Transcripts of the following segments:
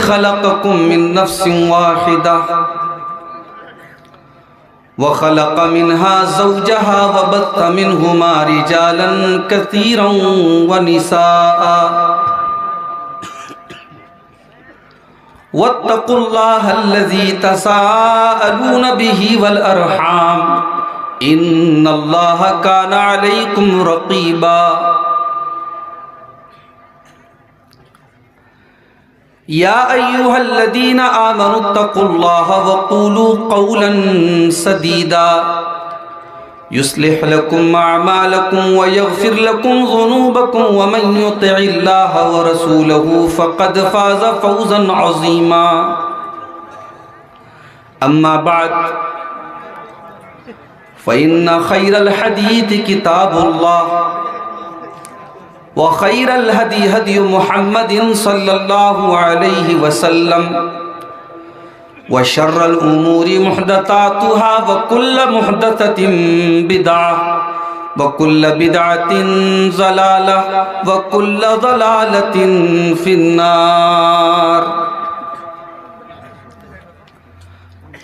खलक़कुम मिन नफ्सिन वाहिदा व खलक़ मिनहा ज़ौजहा व बत्थ मिनहुमा रिजालन कसीरन व निसाअ वत्तक़ुल्लाहल्लज़ी तसाअलून बिही वल अरहाम इन्नल्लाह काना अलैकुम रक़ीबा। या अय्युहल्लज़ीना आमनुत्तक़ुल्लाह वक़ूलू क़ौलन सदीदा युस्लिह लकुम अअमालकुम व यग़फिर लकुम ज़ुनूबकुम व मन युतिइल्लाह व रसूलहू फ़क़द फ़ाज़ फ़ौज़न अज़ीमा। अम्मा बअद फ़इन्न खैरल हदीस किताबुल्लाह व खैरल हदी हदी मुहम्मदिन सल्लल्लाहु अलैहि वसल्लम व शर्रल उमूरि मुहदसातुहा व कुल्ल मुहदसतिन बिदअह व कुल्ल बिदअतिन ज़लालह व कुल्ल ज़लालतिन फिन्नार।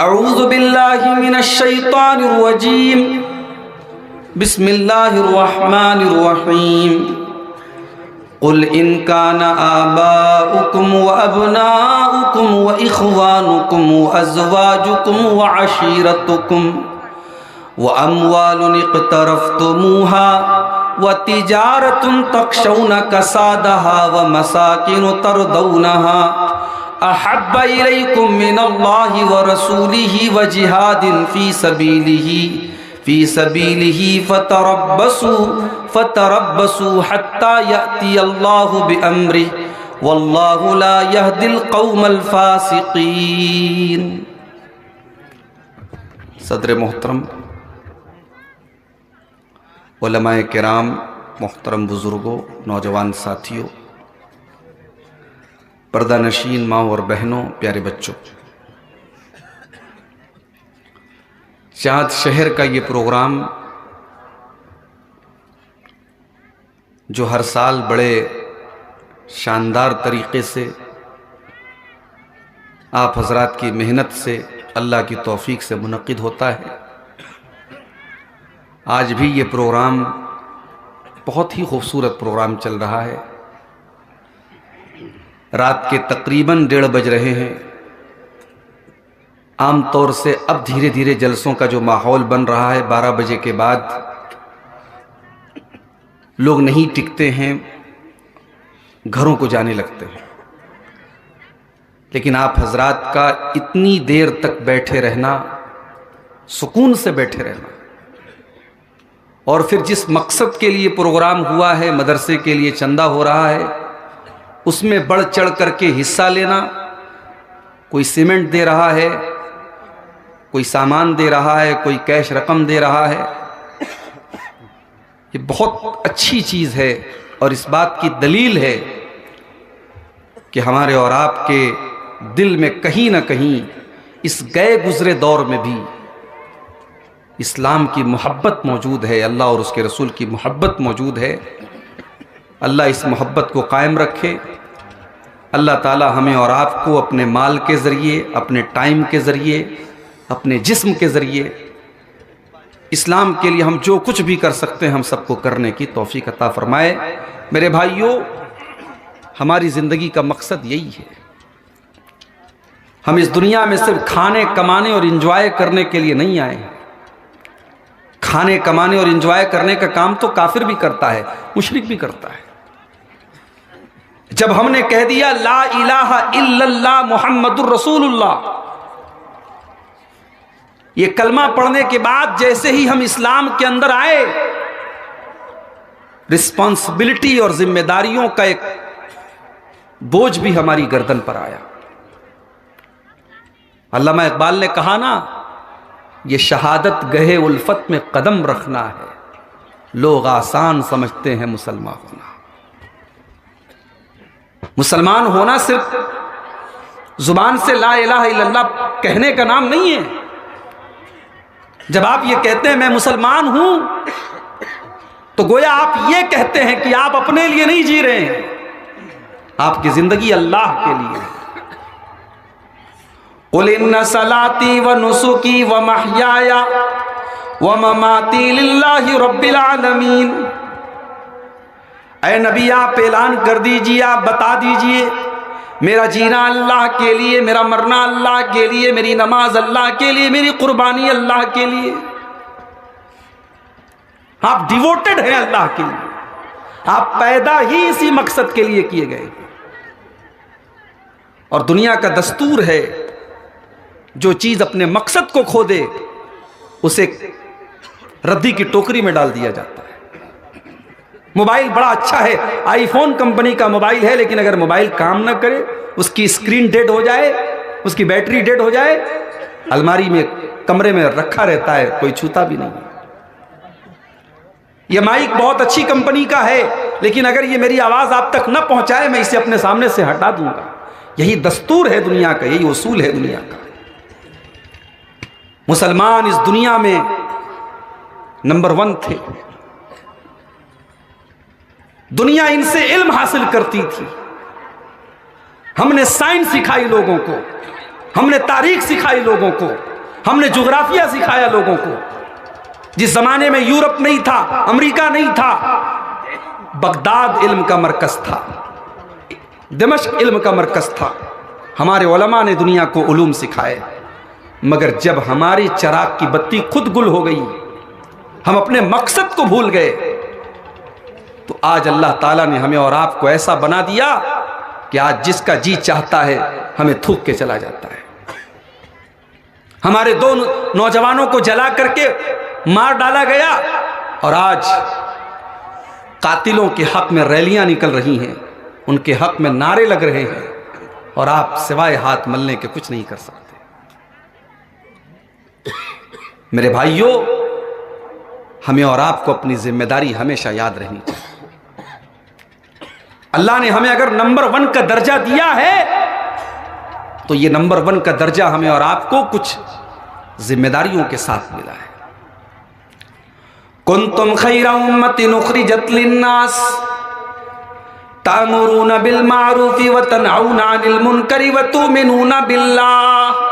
अऊज़ु बिल्लाहि मिनश शैतानिर रजीम। बिस्मिल्लाहिर रहमानिर रहीम। क़ुल इन काना आबाउकुम व अबनाउकुम व इख़वानुकुम व अज़वाजुकुम व अशीरतुकुम व अम्वालुन इक़्तरफ़्तुमूहा व तिजारतुन तख़शौना कसादहा व मसाकिनु तरदौनहा अहब्ब इलैकुम मिनल्लाहि व रसूलिही व जिहादिन फ़ी सबीलिही फ़तरब्बसू हत्ता यअतियल्लाहु बिअम्रिही वल्लाहु ला यहदिल क़ौमल फ़ासिक़ीन। सदर मोहतरम, उलमाए किराम, मोहतरम बुज़ुर्गों, नौजवान साथियों, पर्दा नशीन माँ और बहनों, प्यारे बच्चों, चाँद शहर का ये प्रोग्राम जो हर साल बड़े शानदार तरीक़े से आप हज़रात की मेहनत से, अल्लाह की तौफ़ीक से मुनक़्क़िद होता है, आज भी ये प्रोग्राम बहुत ही खूबसूरत प्रोग्राम चल रहा है। रात के तकरीबन 1:30 बज रहे हैं। आम तौर से अब धीरे धीरे जलसों का जो माहौल बन रहा है, 12 बजे के बाद लोग नहीं टिकते हैं, घरों को जाने लगते हैं। लेकिन आप हजरात का इतनी देर तक बैठे रहना, सुकून से बैठे रहना, और फिर जिस मकसद के लिए प्रोग्राम हुआ है, मदरसे के लिए चंदा हो रहा है, उसमें बढ़ चढ़ करके हिस्सा लेना, कोई सीमेंट दे रहा है, कोई सामान दे रहा है, कोई कैश रकम दे रहा है, ये बहुत अच्छी चीज़ है। और इस बात की दलील है कि हमारे और आपके दिल में कहीं ना कहीं इस गए गुजरे दौर में भी इस्लाम की मोहब्बत मौजूद है, अल्लाह और उसके रसूल की मोहब्बत मौजूद है। अल्लाह इस मोहब्बत को कायम रखे। अल्लाह ताला हमें और आपको अपने माल के ज़रिए, अपने टाइम के ज़रिए, अपने जिस्म के ज़रिए इस्लाम के लिए हम जो कुछ भी कर सकते हैं, हम सबको करने की तौफीक अता फरमाए। मेरे भाइयों, हमारी ज़िंदगी का मकसद यही है। हम इस दुनिया में सिर्फ खाने, कमाने और इंजॉय करने के लिए नहीं आए। खाने, कमाने और इंजॉय करने का काम तो काफिर भी करता है, मुशरिक भी करता है। जब हमने कह दिया ला इलाहा इल्लल्लाह मुहम्मदुर रसूलुल्लाह, ये कलमा पढ़ने के बाद जैसे ही हम इस्लाम के अंदर आए, रिस्पॉन्सिबिलिटी और जिम्मेदारियों का एक बोझ भी हमारी गर्दन पर आया। अल्लामा इकबाल ने कहा ना, ये शहादत गहे उल्फत में कदम रखना है, लोग आसान समझते हैं मुसलमान होना। मुसलमान होना सिर्फ जुबान से ला इलाहा इल्लल्लाह कहने का नाम नहीं है। जब आप ये कहते हैं मैं मुसलमान हूं, तो गोया आप ये कहते हैं कि आप अपने लिए नहीं जी रहे हैं, आपकी जिंदगी अल्लाह के लिए। कुल इन्ना सलाती व नुसुकी व महयाया व ममाती लिल्लाहि रब्बिल आलमीन। ऐ नबी आप ऐलान कर दीजिए, आप बता दीजिए, मेरा जीना अल्लाह के लिए, मेरा मरना अल्लाह के लिए, मेरी नमाज अल्लाह के लिए, मेरी कुर्बानी अल्लाह के लिए। आप डिवोटेड हैं अल्लाह के लिए, आप पैदा ही इसी मकसद के लिए किए गए। और दुनिया का दस्तूर है, जो चीज अपने मकसद को खो दे उसे रद्दी की टोकरी में डाल दिया जाता है। मोबाइल बड़ा अच्छा है, आईफोन कंपनी का मोबाइल है, लेकिन अगर मोबाइल काम ना करे, उसकी स्क्रीन डेड हो जाए, उसकी बैटरी डेड हो जाए, अलमारी में कमरे में रखा रहता है, कोई छूता भी नहीं। यह माइक बहुत अच्छी कंपनी का है, लेकिन अगर ये मेरी आवाज आप तक न पहुंचाए, मैं इसे अपने सामने से हटा दूंगा। यही दस्तूर है दुनिया का, यही उसूल है दुनिया का। मुसलमान इस दुनिया में नंबर 1 थे। दुनिया इनसे इल्म हासिल करती थी। हमने साइंस सिखाई लोगों को, हमने तारीख सिखाई लोगों को, हमने ज्योग्राफिया सिखाया लोगों को। जिस जमाने में यूरोप नहीं था, अमेरिका नहीं था, बगदाद इल्म का मरकज था, दिमश्क इल्म का मरकज था। हमारे उलमा ने दुनिया को उलूम सिखाए। मगर जब हमारी चराग की बत्ती खुद गुल हो गई, हम अपने मकसद को भूल गए, तो आज अल्लाह ताला ने हमें और आपको ऐसा बना दिया कि आज जिसका जी चाहता है हमें थूक के चला जाता है। हमारे 2 नौजवानों को जला करके मार डाला गया, और आज कातिलों के हक में रैलियां निकल रही हैं, उनके हक में नारे लग रहे हैं, और आप सिवाय हाथ मलने के कुछ नहीं कर सकते। मेरे भाइयों, हमें और आपको अपनी जिम्मेदारी हमेशा याद रहनी चाहिए। अल्लाह ने हमें अगर नंबर 1 का दर्जा दिया है, तो ये नंबर 1 का दर्जा हमें और आपको कुछ जिम्मेदारियों के साथ मिला है। कुंतुम खैरा उम्मतिन उखरिजत लिन्नास तामुरूना बिल मारूफि व तनहौना अनिल मुनकरि व तुमिनूना बिल्लाह।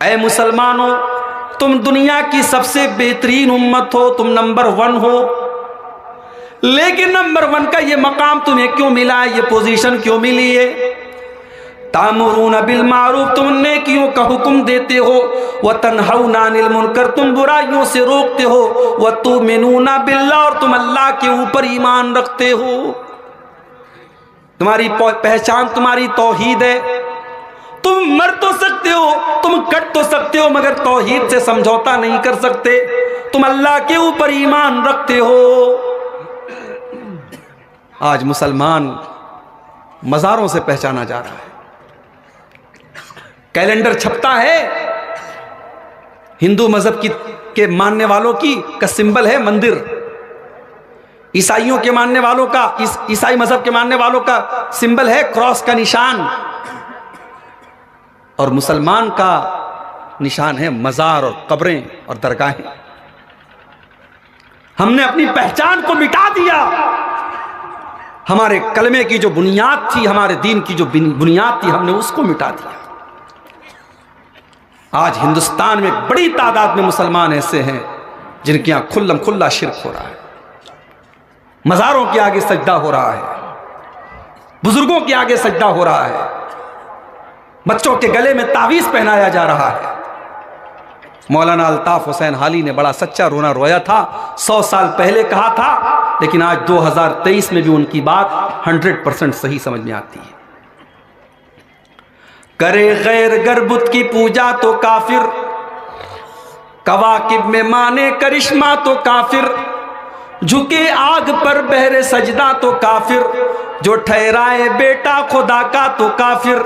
ऐ मुसलमानों, तुम दुनिया की सबसे बेहतरीन उम्मत हो, तुम नंबर 1 हो, लेकिन नंबर 1 का ये मकाम तुम्हें क्यों मिला है, ये पोजीशन क्यों मिली है? तामुरूना बिल मारूफ, तुम नेकियों का हुक्म देते हो, व तनहौना अनिल मुनकर, तुम बुराइयों से रोकते हो, व तुमिनूना बिल्लाह, और तुम अल्लाह के ऊपर ईमान रखते हो। तुम्हारी पहचान तुम्हारी तौहीद है। तुम मर तो सकते हो, तुम कट तो सकते हो, मगर तौहीद से समझौता नहीं कर सकते। तुम अल्लाह के ऊपर ईमान रखते हो। आज मुसलमान मज़ारों से पहचाना जा रहा है। कैलेंडर छपता है, हिंदू मजहब के मानने वालों का सिंबल है मंदिर, ईसाइयों के मानने वालों का, ईसाई मजहब के मानने वालों का सिंबल है क्रॉस का निशान, और मुसलमान का निशान है मजार और कब्रें और दरगाहें। हमने अपनी पहचान को मिटा दिया। हमारे कलमे की जो बुनियाद थी, हमारे दीन की जो बुनियाद थी, हमने उसको मिटा दिया। आज हिंदुस्तान में बड़ी तादाद में मुसलमान ऐसे हैं जिनके यहां खुल्लम खुल्ला शिर्क हो रहा है, मजारों के आगे सजदा हो रहा है, बुजुर्गों के आगे सजदा हो रहा है, बच्चों के गले में तावीज पहनाया जा रहा है। मौलाना अल्ताफ हुसैन हाली ने बड़ा सच्चा रोना रोया था, 100 साल पहले कहा था, लेकिन आज 2023 में भी उनकी बात 100% सही समझ में आती है। करे गैर गरबुत की पूजा तो काफिर, कवाकिब में माने करिश्मा तो काफिर, झुके आग पर बहरे सजदा तो काफिर, जो ठहराए बेटा खुदा का तो काफिर,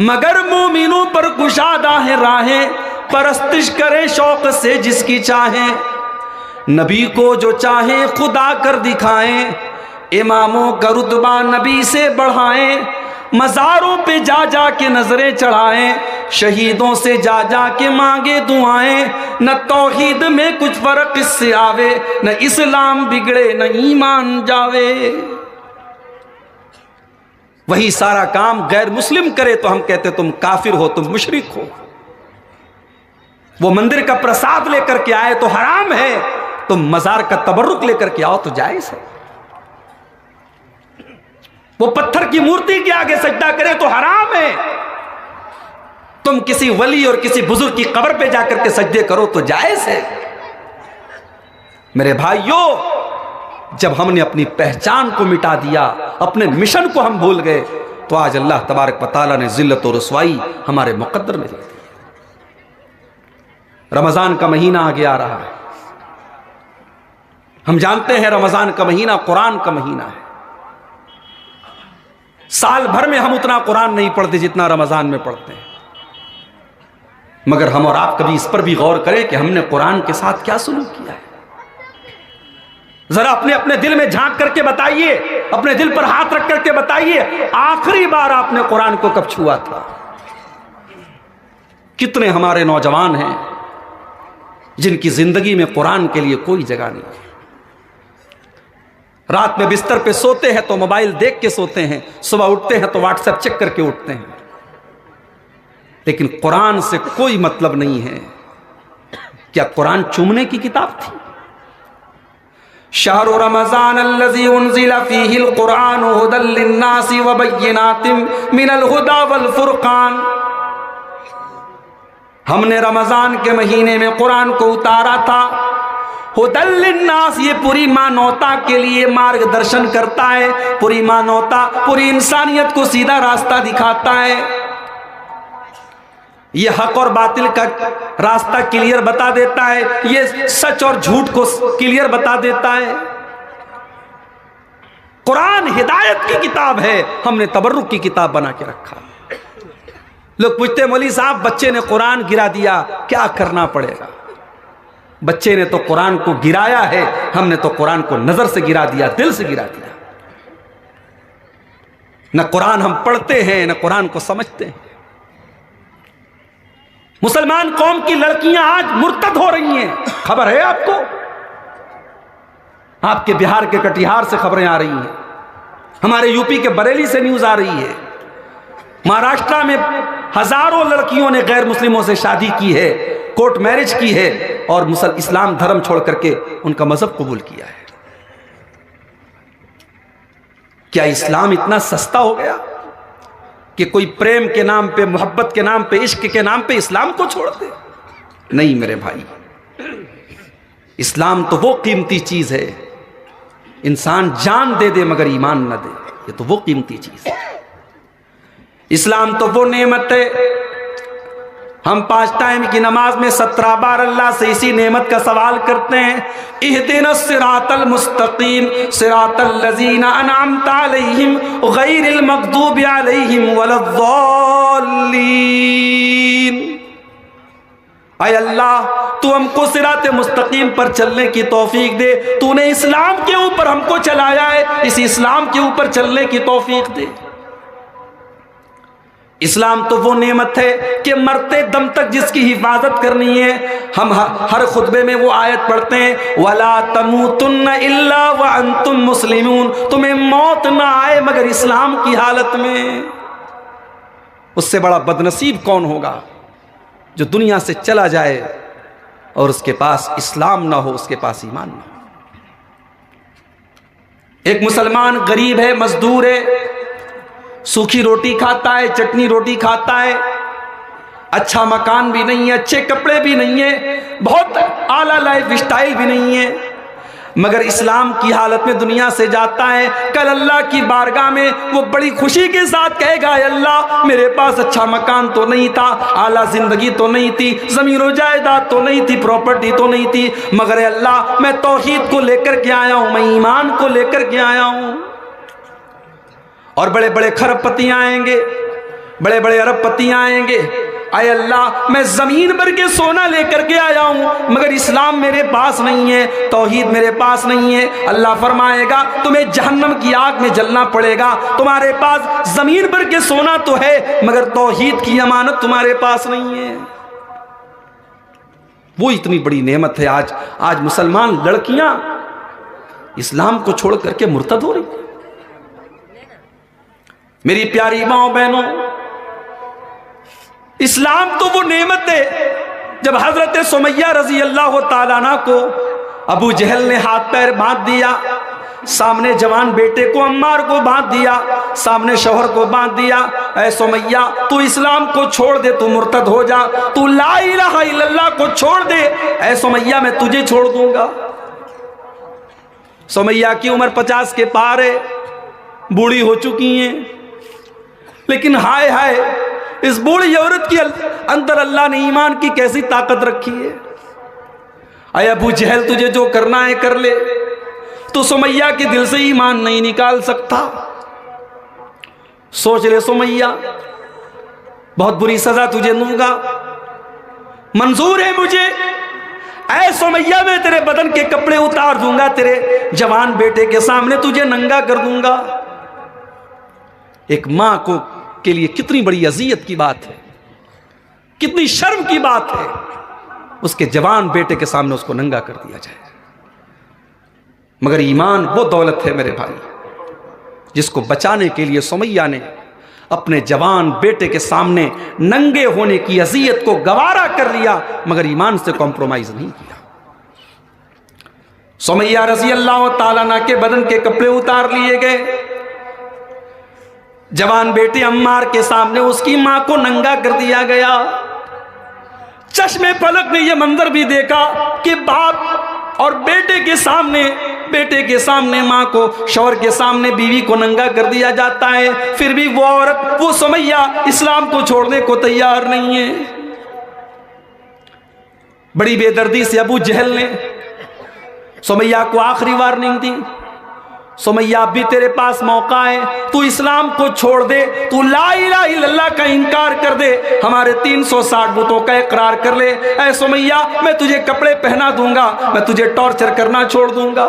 मगर मोमिनों पर कुशादा है राहें, परस्तिश करे शौक से जिसकी चाहें, नबी को जो चाहे खुदा कर दिखाएं, इमामों का रुतबा नबी से बढ़ाएं, मज़ारों पे जा जा के नजरें चढ़ाएं, शहीदों से जा जा के मांगे दुआएं, न तौहीद में कुछ फर्क इससे आवे, न इस्लाम बिगड़े न ईमान जावे। वही सारा काम गैर मुस्लिम करे तो हम कहते तुम काफिर हो, तुम मुशरिक हो। वो मंदिर का प्रसाद लेकर के आए तो हराम है, तुम मजार का तबर्रुक लेकर के आओ तो जायज है। वो पत्थर की मूर्ति के आगे सजदा करे तो हराम है, तुम किसी वली और किसी बुजुर्ग की कब्र पे जाकर के सजदे करो तो जायज है। मेरे भाइयों, जब हमने अपनी पहचान को मिटा दिया, अपने मिशन को हम भूल गए, तो आज अल्लाह तबारक व तआला ने जिल्लत और रुसवाई हमारे मुकद्दर में दी। रमजान का महीना आगे आ रहा है। हम जानते हैं रमजान का महीना कुरान का महीना है। साल भर में हम उतना कुरान नहीं पढ़ते जितना रमजान में पढ़ते हैं। मगर हम और आप कभी इस पर भी गौर करें कि हमने कुरान के साथ क्या सलूक किया है। जरा अपने अपने दिल में झांक करके बताइए, अपने दिल पर हाथ रख करके बताइए, आखिरी बार आपने कुरान को कब छुआ था। कितने हमारे नौजवान हैं जिनकी जिंदगी में कुरान के लिए कोई जगह नहीं। रात में बिस्तर पे सोते हैं तो मोबाइल देख के सोते हैं, सुबह उठते हैं तो व्हाट्सएप चेक करके उठते हैं, लेकिन कुरान से कोई मतलब नहीं है। क्या कुरान चूमने की किताब थी? शहरु रमज़ान अल्लज़ी उन्ज़िला फ़ीहिल कुरान हुदल लिन्नासि व बय्यिनातिम मिनल हुदा वल फुरक़ान। हमने रमजान के महीने में कुरान को उतारा था। हुदल लिन्नास, ये पूरी मानवता के लिए मार्गदर्शन करता है, पूरी मानवता, पूरी इंसानियत को सीधा रास्ता दिखाता है। ये हक और बातिल का रास्ता क्लियर बता देता है, ये सच और झूठ को क्लियर बता देता है। कुरान हिदायत की किताब है, हमने तबर्रुक की किताब बना के रखा। लोग पूछते हैं मौलवी साहब बच्चे ने कुरान गिरा दिया, क्या करना पड़ेगा? बच्चे ने तो कुरान को गिराया है, हमने तो कुरान को नजर से गिरा दिया, दिल से गिरा दिया। न कुरान हम पढ़ते हैं, न कुरान को समझते हैं। मुसलमान कौम की लड़कियां आज मुर्तद हो रही हैं, खबर है आपको? आपके बिहार के कटिहार से खबरें आ रही हैं, हमारे यूपी के बरेली से न्यूज आ रही है। महाराष्ट्र में हजारों लड़कियों ने गैर मुस्लिमों से शादी की है, कोर्ट मैरिज की है और इस्लाम धर्म छोड़ करके उनका मजहब कबूल किया है। क्या इस्लाम इतना सस्ता हो गया कि कोई प्रेम के नाम पे, मोहब्बत के नाम पे, इश्क के नाम पे इस्लाम को छोड़ दे? नहीं मेरे भाई, इस्लाम तो वो कीमती चीज है, इंसान जान दे दे मगर ईमान न दे, ये तो वो कीमती चीज है। इस्लाम तो वो नेमत है, हम 5 टाइम की नमाज में 17 बार अल्लाह से इसी नेमत का सवाल करते हैं, इहदिनस सिरातल मुस्तकीम सिरातल लजीना अनअमता अलैहिम गैरिल मग़दूबि अलैहिम वलद्दाल्लीन। ऐ अल्लाह, तू हमको सिरात मुस्तकीम पर चलने की तौफीक दे। तूने इस्लाम के ऊपर हमको चलाया है, इस इस्लाम के ऊपर चलने की तौफीक दे। इस्लाम तो वो नेमत है कि मरते दम तक जिसकी हिफाजत करनी है। हम हर खुतबे में वो आयत पढ़ते हैं, वला तमूतुन्न इल्ला व अंतुम मुस्लिमून, तुम्हें मौत ना आए मगर इस्लाम की हालत में। उससे बड़ा बदनसीब कौन होगा जो दुनिया से चला जाए और उसके पास इस्लाम ना हो, उसके पास ईमान ना हो। एक मुसलमान गरीब है, मजदूर है, सूखी रोटी खाता है, चटनी रोटी खाता है, अच्छा मकान भी नहीं है, अच्छे कपड़े भी नहीं है, बहुत आला लाइफ स्टाइल भी नहीं है, मगर इस्लाम की हालत में दुनिया से जाता है। कल अल्लाह की बारगाह में वो बड़ी खुशी के साथ कहेगा, अल्लाह मेरे पास अच्छा मकान तो नहीं था, आला जिंदगी तो नहीं थी, जमीन और जायदाद तो नहीं थी, प्रॉपर्टी तो नहीं थी, मगर अल्लाह मैं तौहीद को लेकर के आया हूं, मैं ईमान को लेकर के आया हूं। और बड़े बड़े खरबपति आएंगे, बड़े बड़े अरबपति आएंगे, आए अल्लाह मैं जमीन भर के सोना लेकर के आया हूं मगर इस्लाम मेरे पास नहीं है, तौहीद मेरे पास नहीं है। अल्लाह फरमाएगा तुम्हें जहन्नम की आग में जलना पड़ेगा, तुम्हारे पास जमीन भर के सोना तो है मगर तौहीद की अमानत तुम्हारे पास नहीं है। वो इतनी बड़ी नेमत है। आज मुसलमान लड़कियां इस्लाम को छोड़ करके मुर्तद हो रही। मेरी प्यारी माओ बहनों, इस्लाम तो वो नेमत है। जब हजरत सुमैया रजी अल्लाह ताला अन्हा को अबू जहल ने हाथ पैर बांध दिया, सामने जवान बेटे को अम्मार को बांध दिया, सामने शौहर को बांध दिया, ऐ सुमैया तू इस्लाम को छोड़ दे, तू मुर्तद हो जा, तू ला इलाहा इल्लल्लाह को छोड़ दे, ऐ सुमैया मैं तुझे छोड़ दूंगा। सुमैया की उम्र 50 के पार है, बूढ़ी हो चुकी हैं, लेकिन हाय हाय इस बूढ़ी औरत के अंदर अल्लाह ने ईमान की कैसी ताकत रखी है। अय अबू जहल तुझे जो करना है कर ले, तो सुमैया के दिल से ईमान नहीं निकाल सकता। सोच ले सुमैया, बहुत बुरी सजा तुझे दूंगा, मंजूर है मुझे। ऐ सुमैया मैं तेरे बदन के कपड़े उतार दूंगा, तेरे जवान बेटे के सामने तुझे नंगा कर दूंगा। एक मां को के लिए कितनी बड़ी अजियत की बात है, कितनी शर्म की बात है, उसके जवान बेटे के सामने उसको नंगा कर दिया जाए। मगर ईमान वो दौलत है मेरे भाई, जिसको बचाने के लिए सुमैया ने अपने जवान बेटे के सामने नंगे होने की अजियत को गवारा कर लिया, मगर ईमान से कॉम्प्रोमाइज नहीं किया। सुमैया रजी अल्लाह ताला अन्हा के बदन के कपड़े उतार लिए गए, जवान बेटे अम्मार के सामने उसकी मां को नंगा कर दिया गया। चश्मे फलक ने यह मंजर भी देखा कि बाप और बेटे के सामने मां को, शौहर के सामने बीवी को नंगा कर दिया जाता है, फिर भी वो औरत, वो सुमैया इस्लाम को छोड़ने को तैयार नहीं है। बड़ी बेदर्दी से अबू जहल ने सुमैया को आखिरी वार्निंग दी, सुमैया अभी तेरे पास मौका है, तू इस्लाम को छोड़ दे, तू ला इलाहा इल्लल्लाह का इनकार कर दे, हमारे 360 बुतों का इकरार कर ले। ऐ सुमैया मैं तुझे कपड़े पहना दूंगा, मैं तुझे टॉर्चर करना छोड़ दूंगा।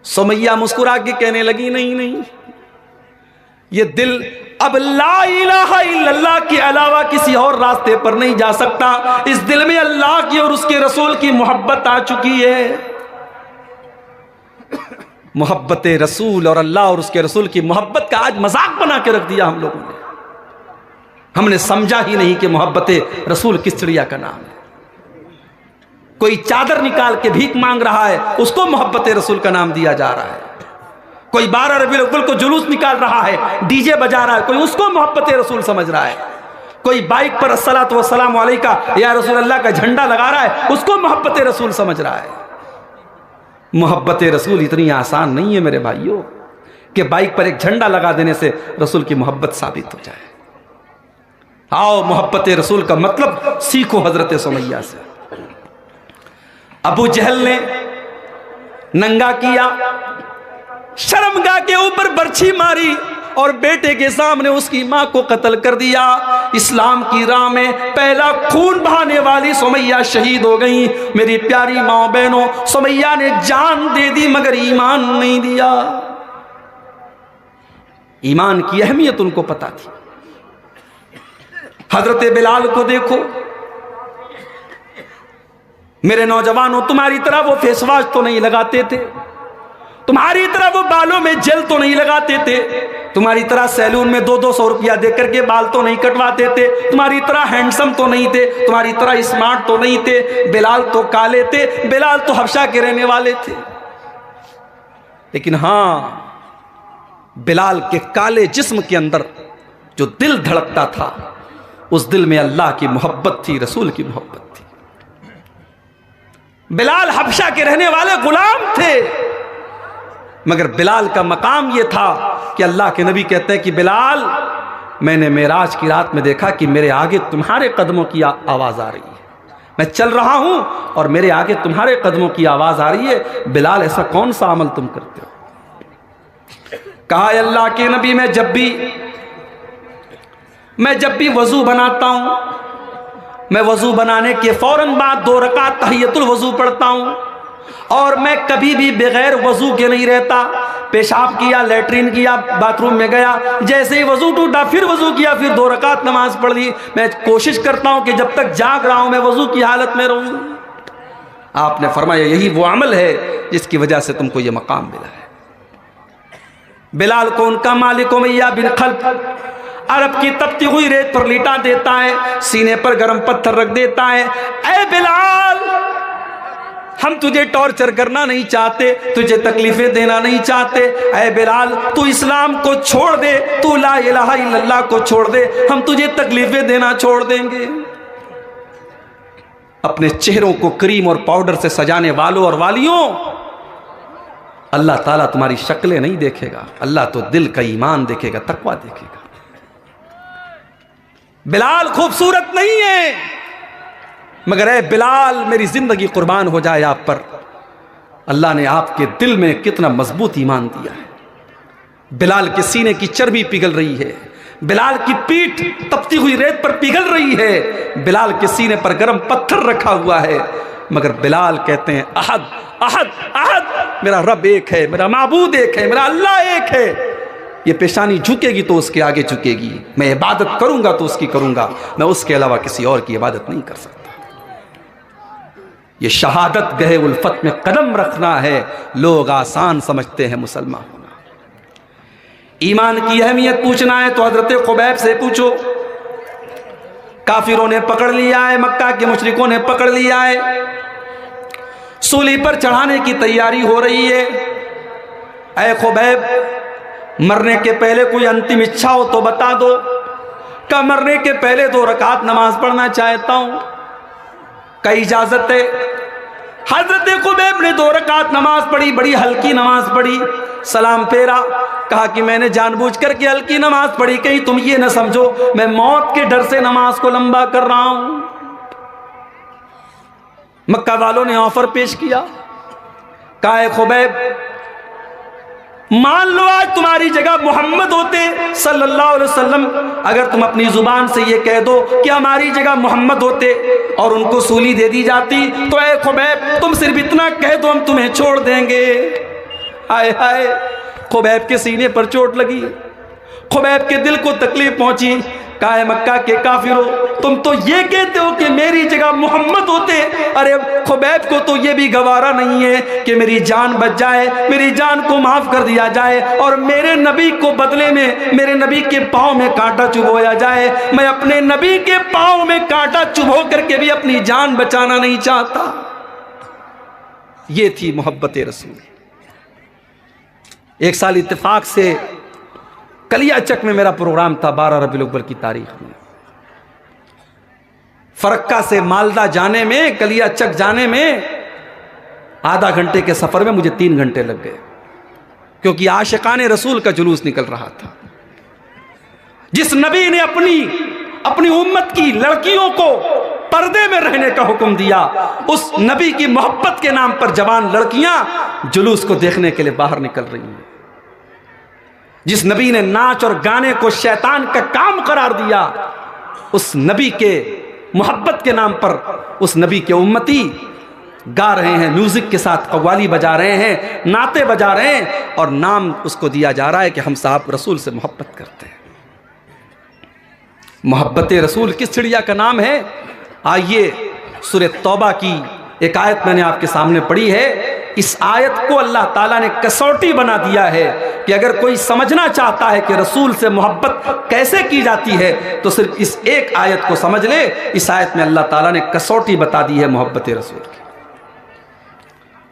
सुमैया मुस्कुरा के कहने लगी, नहीं नहीं, ये दिल अब ला इलाहा इल्लल्लाह के अलावा किसी और रास्ते पर नहीं जा सकता। इस दिल में अल्लाह की और उसके रसूल की मोहब्बत आ चुकी है। मोहब्बत रसूल और अल्लाह और उसके रसूल की मोहब्बत का आज मजाक बना के रख दिया हम लोगों ने। हमने समझा ही नहीं कि मोहब्बत रसूल किस चिड़िया का नाम है। कोई चादर निकाल के भीख मांग रहा है, उसको मोहब्बत रसूल का नाम दिया जा रहा है। कोई 12 रबीउल अव्वल को जुलूस निकाल रहा है, डीजे बजा रहा है, कोई उसको मोहब्बत रसूल समझ रहा है। कोई बाइक पर अस्सलातु वस्सलाम अलैका या रसूल अल्लाह का झंडा लगा रहा है, उसको मोहब्बत रसूल समझ रहा है। मोहब्बत रसूल इतनी आसान नहीं है मेरे भाइयों कि बाइक पर एक झंडा लगा देने से रसूल की मोहब्बत साबित हो जाए। आओ मोहब्बत रसूल का मतलब सीखो हजरत सुमैया से। अबू जहल ने नंगा किया, शर्मगाह के ऊपर बर्छी मारी और बेटे के सामने उसकी मां को कत्ल कर दिया। इस्लाम की राह में पहला खून बहाने वाली सुमैया शहीद हो गई। मेरी प्यारी माओ बहनों, सुमैया ने जान दे दी मगर ईमान नहीं दिया। ईमान की अहमियत उनको पता थी। हजरत बिलाल को देखो, मेरे नौजवानों, तुम्हारी तरह वो फेस वॉश तो नहीं लगाते थे, तुम्हारी तरह वो बालों में जेल तो नहीं लगाते थे, तुम्हारी तरह सैलून में 200-200 रुपया देकर के बाल तो नहीं कटवाते थे, तुम्हारी तरह हैंडसम तो नहीं थे, तुम्हारी तरह स्मार्ट तो नहीं थे। बिलाल तो काले थे, बिलाल तो हबशा के रहने वाले थे, लेकिन हां, बिलाल के काले जिस्म के अंदर जो दिल धड़कता था, उस दिल में अल्लाह की मोहब्बत थी, रसूल की मोहब्बत थी। बिलाल हबशा के रहने वाले गुलाम थे, मगर बिलाल का मकाम यह था कि अल्लाह के नबी कहते हैं कि बिलाल, मैंने मेराज की रात में देखा कि मेरे आगे तुम्हारे कदमों की आवाज आ रही है, मैं चल रहा हूं और मेरे आगे तुम्हारे कदमों की आवाज आ रही है। बिलाल ऐसा कौन सा अमल तुम करते हो? कहा अल्लाह के नबी, मैं जब भी वजू बनाता हूं, मैं वजू बनाने के फौरन बाद 2 रकात तहियतुल वजू पढ़ता हूं, और मैं कभी भी बगैर वजू के नहीं रहता। पेशाब किया, लेटरिन किया, बाथरूम में गया, जैसे ही वजू टूटा फिर वजू किया, फिर 2 रकात नमाज पढ़ ली। मैं कोशिश करता हूं कि जब तक जाग रहा हूं मैं वजू की हालत में रहूं। आपने फरमाया यही वो अमल है जिसकी वजह से तुमको ये मकाम मिला है। बिलाल को उनका मालिक उमैया बिन खल्फ अरब की तपती हुई रेत पर लिटा देता है, सीने पर गर्म पत्थर रख देता है। ऐ बिलाल, हम तुझे टॉर्चर करना नहीं चाहते, तुझे तकलीफें देना नहीं चाहते। ऐ बिलाल, तू इस्लाम को छोड़ दे, तू ला इलाहा इल्लल्लाह को छोड़ दे, हम तुझे तकलीफें देना छोड़ देंगे। अपने चेहरों को क्रीम और पाउडर से सजाने वालों और वालियों, अल्लाह ताला तुम्हारी शक्लें नहीं देखेगा, अल्लाह तो दिल का ईमान देखेगा, तकवा देखेगा। बिलाल खूबसूरत नहीं है, मगर ऐ बिलाल, मेरी जिंदगी कुर्बान हो जाए आप पर। अल्लाह ने आपके दिल में कितना मजबूत ईमान दिया है। बिलाल के सीने की चर्बी पिघल रही है, बिलाल की पीठ तपती हुई रेत पर पिघल रही है, बिलाल के सीने पर गर्म पत्थर रखा हुआ है, मगर बिलाल कहते हैं अहद अहद अहद, मेरा रब एक है, मेरा माबूद एक है, मेरा अल्लाह एक है। ये पेशानी झुकेगी तो उसके आगे झुकेगी, मैं इबादत करूंगा तो उसकी करूंगा, मैं उसके अलावा किसी और की इबादत नहीं कर सकता। ये शहादत गहे उल्फत में कदम रखना है। लोग आसान समझते हैं मुसलमान होना। ईमान की अहमियत पूछना है तो हजरत खुबैब से पूछो। काफिरों ने पकड़ लिया है, मक्का के मुशरिकों ने पकड़ लिया है, सूली पर चढ़ाने की तैयारी हो रही है। ऐ खुबैब, मरने के पहले कोई अंतिम इच्छा हो तो बता दो। का मरने के पहले 2 रकात नमाज पढ़ना चाहता हूं, का इजाजत है? हजरत खुबैब ने 2 रकात नमाज पढ़ी, बड़ी हल्की नमाज पढ़ी, सलाम फेरा, कहा कि मैंने जानबूझकर के हल्की नमाज पढ़ी, कहीं तुम ये ना समझो मैं मौत के डर से नमाज को लंबा कर रहा हूं। मक्का वालों ने ऑफर पेश किया, कहा खुबैब, मान लो आज तुम्हारी जगह मोहम्मद होते सल्लल्लाहु अलैहि वसल्लम, अगर तुम अपनी जुबान से ये कह दो कि हमारी जगह मोहम्मद होते और उनको सूली दे दी जाती, तो ऐ खुबैब तुम सिर्फ इतना कह दो हम तुम्हें छोड़ देंगे। हाय हाय, खुबैब के सीने पर चोट लगी, खुबैब के दिल को तकलीफ पहुंची। कहा मक्का के काफिरों, तुम तो ये कहते हो कि मेरी जगह मोहम्मद होते, अरे खुबैब को तो ये भी गवारा नहीं है कि मेरी जान बच जाए, मेरी जान को माफ कर दिया जाए और मेरे नबी को बदले में मेरे नबी के पाँव में कांटा चुभोया जाए। मैं अपने नबी के पाँव में कांटा चुभो करके भी अपनी जान बचाना नहीं चाहता। ये थी मोहब्बत रसूल। एक साल इत्तेफाक से कलियाचक में मेरा प्रोग्राम था, 12 रबीउल अव्वल की तारीख में। फरक्का से मालदा जाने में, कलियाचक जाने में आधा घंटे के सफर में मुझे 3 घंटे लग गए, क्योंकि आशिकाने रसूल का जुलूस निकल रहा था। जिस नबी ने अपनी उम्मत की लड़कियों को पर्दे में रहने का हुक्म दिया, उस नबी की मोहब्बत के नाम पर जवान लड़कियां जुलूस को देखने के लिए बाहर निकल रही हैं। जिस नबी ने नाच और गाने को शैतान का काम करार दिया, उस नबी के मोहब्बत के नाम पर उस नबी के उम्मती गा रहे हैं, म्यूजिक के साथ कव्वाली बजा रहे हैं, नाते बजा रहे हैं, और नाम उसको दिया जा रहा है कि हम साहब रसूल से मोहब्बत करते हैं। मोहब्बत रसूल किस चिड़िया का नाम है? आइए, सूरह तौबा की एक आयत मैंने आपके सामने पढ़ी है। इस आयत को अल्लाह ताला ने कसौटी बना दिया है कि अगर कोई समझना चाहता है कि रसूल से मोहब्बत कैसे की जाती है तो सिर्फ इस एक आयत को समझ ले। इस आयत में अल्लाह ताला ने कसौटी बता दी है मोहब्बत रसूल की।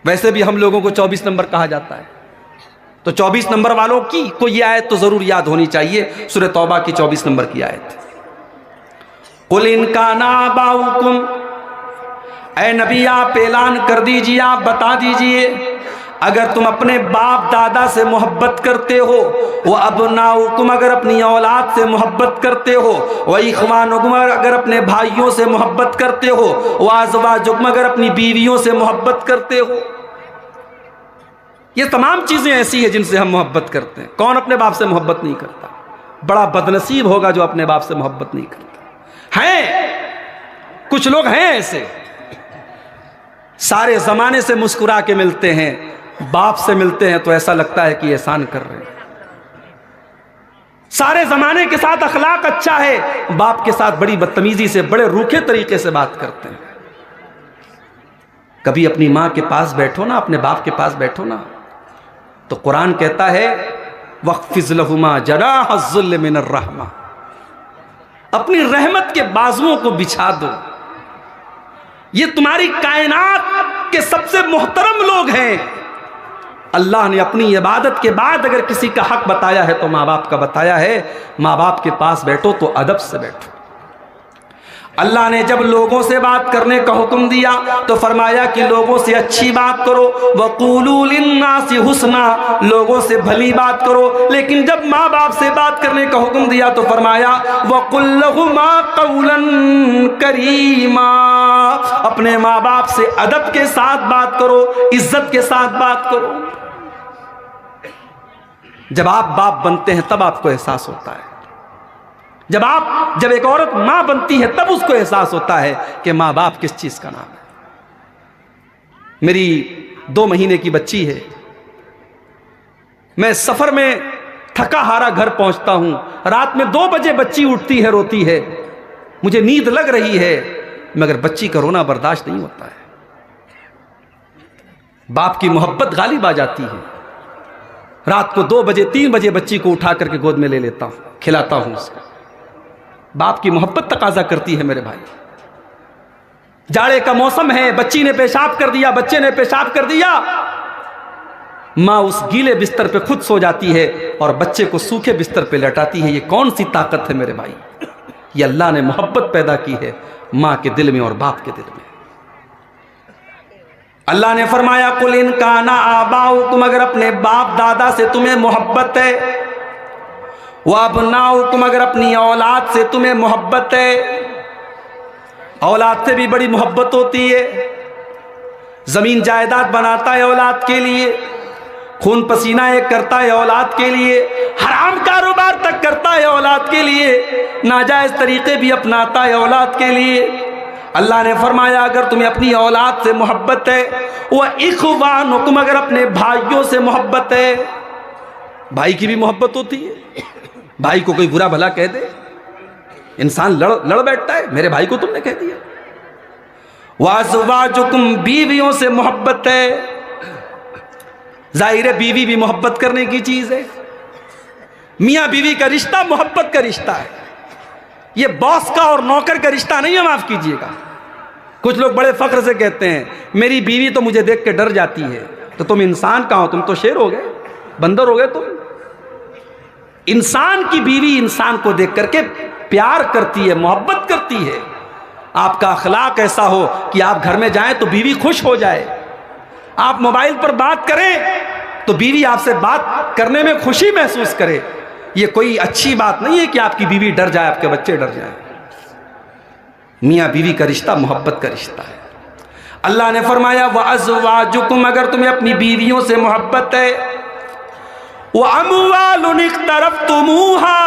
वैसे भी हम लोगों को 24 नंबर कहा जाता है, तो 24 नंबर वालों की को यह आयत तो जरूर याद होनी चाहिए। सूरह तौबा की 24 नंबर की आयत, कुल इनका ना बाउकुम, ऐ नबी आप ऐलान कर दीजिए, आप बता दीजिए, अगर तुम अपने बाप दादा से मोहब्बत करते हो, वो अबनाउकुम, अगर अपनी औलाद से मोहब्बत करते हो, वही इख्वानुकुम, अगर अपने भाइयों से मोहब्बत करते हो, वाज़वाजुकुम, अगर अपनी बीवियों से मोहब्बत करते हो। ये तमाम चीजें ऐसी हैं जिनसे हम मोहब्बत करते हैं। कौन अपने बाप से मोहब्बत नहीं करता? बड़ा बदनसीब होगा जो अपने बाप से मोहब्बत नहीं करता। हैं कुछ लोग हैं ऐसे, सारे जमाने से मुस्कुरा के मिलते हैं, बाप से मिलते हैं तो ऐसा लगता है कि एहसान कर रहे हैं। सारे जमाने के साथ अखलाक अच्छा है, बाप के साथ बड़ी बदतमीजी से, बड़े रूखे तरीके से बात करते हैं। कभी अपनी मां के पास बैठो ना, अपने बाप के पास बैठो ना, तो कुरान कहता है वक़्फ़िज़ लहुमा जनाहज़्ज़ुल्ल मिनर रहमा, अपनी रहमत के बाजुओं को बिछा दो। ये तुम्हारी कायनात के सबसे मोहतरम लोग हैं। अल्लाह ने अपनी इबादत के बाद अगर किसी का हक बताया है तो माँ बाप का बताया है। माँ बाप के पास बैठो तो अदब से बैठो। अल्लाह ने जब लोगों से बात करने का हुक्म दिया तो फरमाया कि लोगों से अच्छी बात करो, वक़ूलू लिन्नासि हुस्ना, लोगों से भली बात करो। लेकिन जब माँ बाप से बात करने का हुक्म दिया तो फरमाया वक़ुल लहुमा क़ौलन करीमा, अपने माँ बाप से अदब के साथ बात करो, इज्जत के साथ बात करो। जब आप बाप बनते हैं तब आपको एहसास होता है, जब एक औरत मां बनती है तब उसको एहसास होता है कि मां बाप किस चीज का नाम है। मेरी 2 महीने की बच्ची है। मैं सफर में थका हारा घर पहुंचता हूं, रात में 2 बजे बच्ची उठती है, रोती है, मुझे नींद लग रही है, मगर बच्ची का रोना बर्दाश्त नहीं होता है। बाप की मोहब्बत गालिब आ जाती है। रात को 2 बजे 3 बजे बच्ची को उठा करके गोद में ले लेता हूं, खिलाता हूं उसको। बाप की मोहब्बत तकाजा करती है मेरे भाई। जाड़े का मौसम है, बच्ची ने पेशाब कर दिया, बच्चे ने पेशाब कर दिया, मां उस गीले बिस्तर पे खुद सो जाती है और बच्चे को सूखे बिस्तर पे लटाती है। ये कौन सी ताकत है मेरे भाई? ये अल्लाह ने मोहब्बत पैदा की है मां के दिल में और बाप के दिल में। अल्लाह ने फरमाया कुल इन काना आबाउकुम, अगर अपने बाप दादा से तुम्हें मोहब्बत है, व अबनाउकुम, अगर अपनी औलाद से तुम्हें मोहब्बत है। औलाद से भी बड़ी मोहब्बत होती है। जमीन जायदाद बनाता है औलाद के लिए, खून पसीना एक करता है औलाद के लिए, हराम कारोबार तक करता है औलाद के लिए, नाजायज तरीके भी अपनाता है औलाद के लिए। अल्लाह ने फरमाया अगर तुम्हें अपनी औलाद से मोहब्बत है, वह इखवानुकुम, अगर अपने भाइयों से मोहब्बत है। भाई की भी मोहब्बत होती है। भाई को कोई बुरा भला कह दे, इंसान लड़ बैठता है, मेरे भाई को तुमने कह दिया। वाज़वाजुकुम, बीवियों से मोहब्बत है। जाहिर है बीवी भी मोहब्बत करने की चीज है। मियां बीवी का रिश्ता मोहब्बत का रिश्ता है। ये बॉस का और नौकर का रिश्ता नहीं है, माफ कीजिएगा। कुछ लोग बड़े फख्र से कहते हैं मेरी बीवी तो मुझे देख के डर जाती है। तो तुम इंसान कहाँ हो? तुम तो शेर हो गए, बंदर हो गए तुम। इंसान की बीवी इंसान को देख करके प्यार करती है, मोहब्बत करती है। आपका अखलाक ऐसा हो कि आप घर में जाएं तो बीवी खुश हो जाए। आप मोबाइल पर बात करें तो बीवी आपसे बात करने में खुशी महसूस करे। ये कोई अच्छी बात नहीं है कि आपकी बीवी डर जाए, आपके बच्चे डर जाए। मियाँ बीवी का रिश्ता मोहब्बत का रिश्ता है। अल्लाह ने फरमाया वअज़वाजुकुम, अगर तुम्हें अपनी बीवियों से मोहब्बत है, वअम्वालुन इक़्तरफ़्तुमूहा,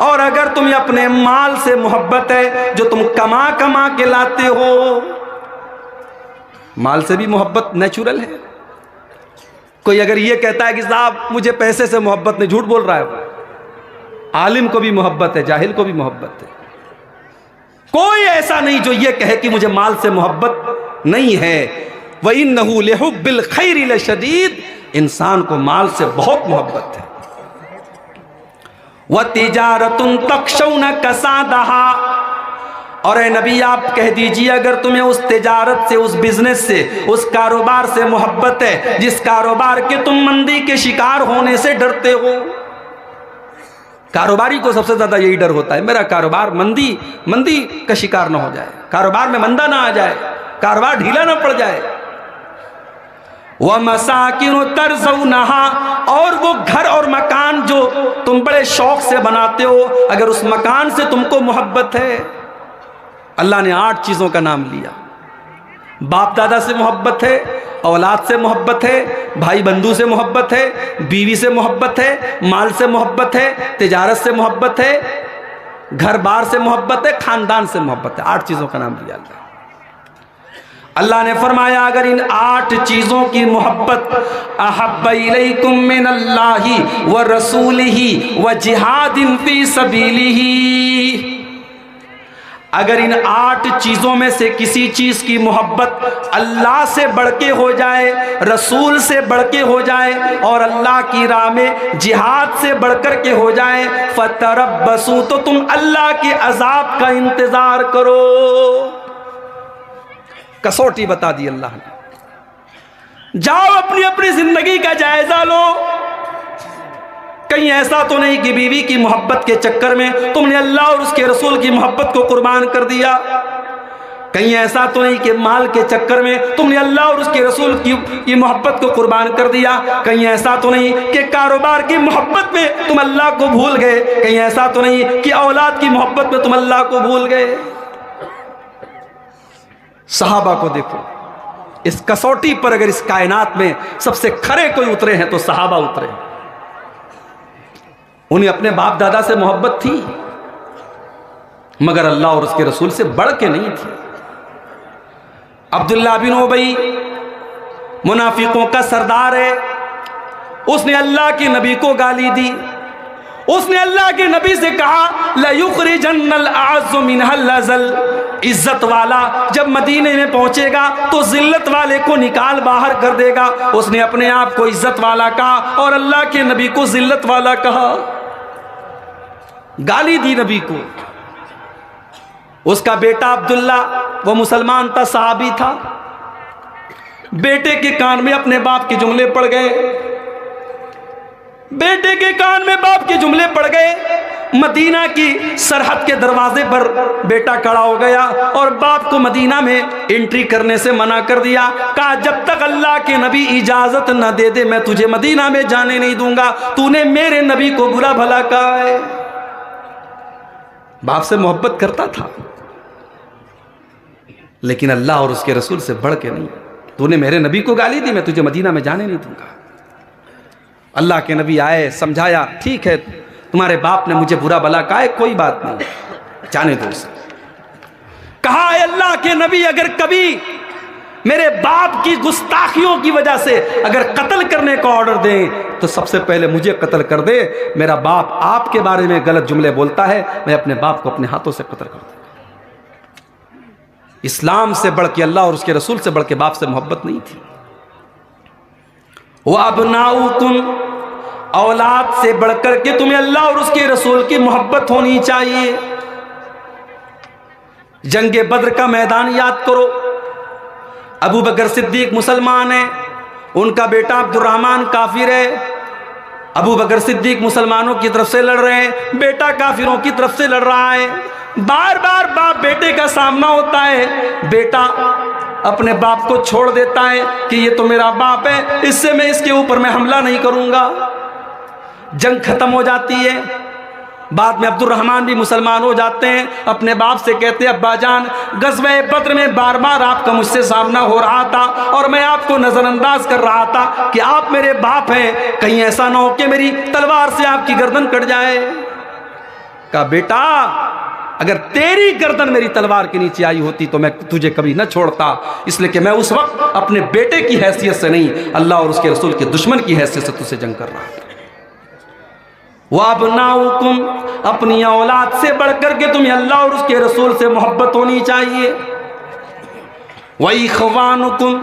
और अगर तुम्हें अपने माल से मोहब्बत है जो तुम कमा कमा के लाते हो। माल से भी मोहब्बत नेचुरल है। कोई अगर ये कहता है कि साहब मुझे पैसे से मोहब्बत नहीं, झूठ बोल रहा है वो। आलिम को भी मोहब्बत है, जाहिल को भी मोहब्बत है। कोई ऐसा नहीं जो ये कहे कि मुझे माल से मोहब्बत नहीं है। व इन्नहु लिहुब्बिल खैरि लशदीद, इंसान को माल से बहुत मोहब्बत है। व तिजारतुन तख्शौना कसादहा, और ए नबी आप कह दीजिए अगर तुम्हें उस तिजारत से, उस बिजनेस से, उस कारोबार से मोहब्बत है जिस कारोबार के तुम मंदी के शिकार होने से डरते हो। कारोबारी को सबसे ज्यादा यही डर होता है मेरा कारोबार मंदी का शिकार ना हो जाए, कारोबार में मंदा ना आ जाए, कारोबार ढीला ना पड़ जाए। वह मसाकिन तरज़ौनहा, और वो घर और मकान जो तुम बड़े शौक से बनाते हो, अगर उस मकान से तुमको मोहब्बत है। अल्लाह ने 8 चीजों का नाम लिया। बाप दादा से मोहब्बत है, औलाद से मोहब्बत है, भाई बंधु से मोहब्बत है, बीवी से मोहब्बत है, माल से मोहब्बत है, तिजारत से मोहब्बत है, घर बार से मोहब्बत है, खानदान से मोहब्बत है। 8 चीजों का नाम लिया अल्लाह ने फरमाया अगर इन 8 चीजों की मोहब्बत, अहब्ब इलैकुम मिनल्लाहि व रसूलिही व जिहादिन फी सबीलिही, अगर इन 8 चीज़ों में से किसी चीज़ की मोहब्बत अल्लाह से बढ़ के हो जाए, रसूल से बढ़ के हो जाए और अल्लाह की राह में जिहाद से बढ़कर के हो जाए, फतरब्बसू, तो तुम अल्लाह के अजाब का इंतज़ार करो। कसौटी बता दी अल्लाह ने। जाओ अपनी अपनी ज़िंदगी का जायज़ा लो। कहीं ऐसा तो नहीं कि बीवी की मोहब्बत के चक्कर में तुमने अल्लाह और उसके रसूल की मोहब्बत को कुर्बान कर दिया। कहीं ऐसा तो नहीं कि माल के चक्कर में तुमने अल्लाह और उसके रसूल की मोहब्बत को कुर्बान कर दिया। कहीं ऐसा तो नहीं कि कारोबार की मोहब्बत में तुम अल्लाह को भूल गए। कहीं ऐसा तो नहीं कि औलाद की मोहब्बत में तुम अल्लाह को भूल गए। सहाबा को देखो, इस कसौटी पर अगर इस कायनात में सबसे खरे कोई उतरे हैं तो सहाबा उतरे। उन्हें अपने बाप दादा से मोहब्बत थी, मगर अल्लाह और उसके रसूल से बढ़ के नहीं थी। अब्दुल्ला बिन उबई मुनाफिकों का सरदार है। उसने अल्लाह के नबी को गाली दी। उसने अल्लाह के नबी से कहा, लयुखरिजन्नल अअज़्ज़ु मिनहल अज़ल, इज्जत वाला जब मदीने में पहुंचेगा तो जिल्लत वाले को निकाल बाहर कर देगा। उसने अपने आप को इज्जत वाला कहा और अल्लाह के नबी को जिल्लत वाला कहा। गाली दी नबी को। उसका बेटा अब्दुल्ला, वो मुसलमान था, सहाबी था। बेटे के कान में अपने बाप के जुमले पड़ गए। बेटे के कान में बाप के जुमले पड़ गए। मदीना की सरहद के दरवाजे पर बेटा खड़ा हो गया और बाप को मदीना में एंट्री करने से मना कर दिया। कहा, जब तक अल्लाह के नबी इजाजत न दे दे मैं तुझे मदीना में जाने नहीं दूंगा। तूने मेरे नबी को बुरा भला कहा है। बाप से मोहब्बत करता था, लेकिन अल्लाह और उसके रसूल से बढ़ के नहीं। तूने मेरे नबी को गाली दी, मैं तुझे मदीना में जाने नहीं दूंगा। अल्लाह के नबी आए, समझाया, ठीक है तुम्हारे बाप ने मुझे बुरा भला कहा है, कोई बात नहीं, जाने दो उसे। कहा, अल्लाह के नबी अगर कभी मेरे बाप की गुस्ताखियों की वजह से अगर कत्ल करने का ऑर्डर दें तो सबसे पहले मुझे कत्ल कर दे। मेरा बाप आपके बारे में गलत जुमले बोलता है, मैं अपने बाप को अपने हाथों से कत्ल कर दूंगा। इस्लाम से बढ़ के, अल्लाह और उसके रसूल से बढ़ के बाप से मोहब्बत नहीं थी। वह अबनाउकुम, औलाद से बढ़कर के तुम्हें अल्लाह और उसके रसूल की मोहब्बत होनी चाहिए। जंगे बद्र का मैदान याद करो। अबू बकर सिद्दीक मुसलमान है, उनका बेटा अब्दुर्रहमान काफिर है। अबू बकर सिद्दीक मुसलमानों की तरफ से लड़ रहे हैं, बेटा काफिरों की तरफ से लड़ रहा है। बार बार बाप बेटे का सामना होता है। बेटा अपने बाप को छोड़ देता है कि ये तो मेरा बाप है, इससे मैं इसके ऊपर मैं हमला नहीं करूंगा। जंग खत्म हो जाती है। बाद में अब्दुर्रहमान भी मुसलमान हो जाते हैं। अपने बाप से कहते हैं, अब्बा जान, गज़वे बद्र में बार बार आपका मुझसे सामना हो रहा था और मैं आपको नजरअंदाज कर रहा था कि आप मेरे बाप हैं, कहीं ऐसा ना हो कि मेरी तलवार से आपकी गर्दन कट जाए। कहा, बेटा अगर तेरी गर्दन मेरी तलवार के नीचे आई होती तो मैं तुझे कभी न छोड़ता, इसलिए कि मैं उस वक्त अपने बेटे की हैसियत से नहीं, अल्लाह और उसके रसूल के दुश्मन की हैसियत से तुझसे जंग कर रहा था। वअबनाउकुम, अपनी औलाद से बढ़कर के तुम्हें अल्लाह और उसके रसूल से मोहब्बत होनी चाहिए। वइख्वानुकुम,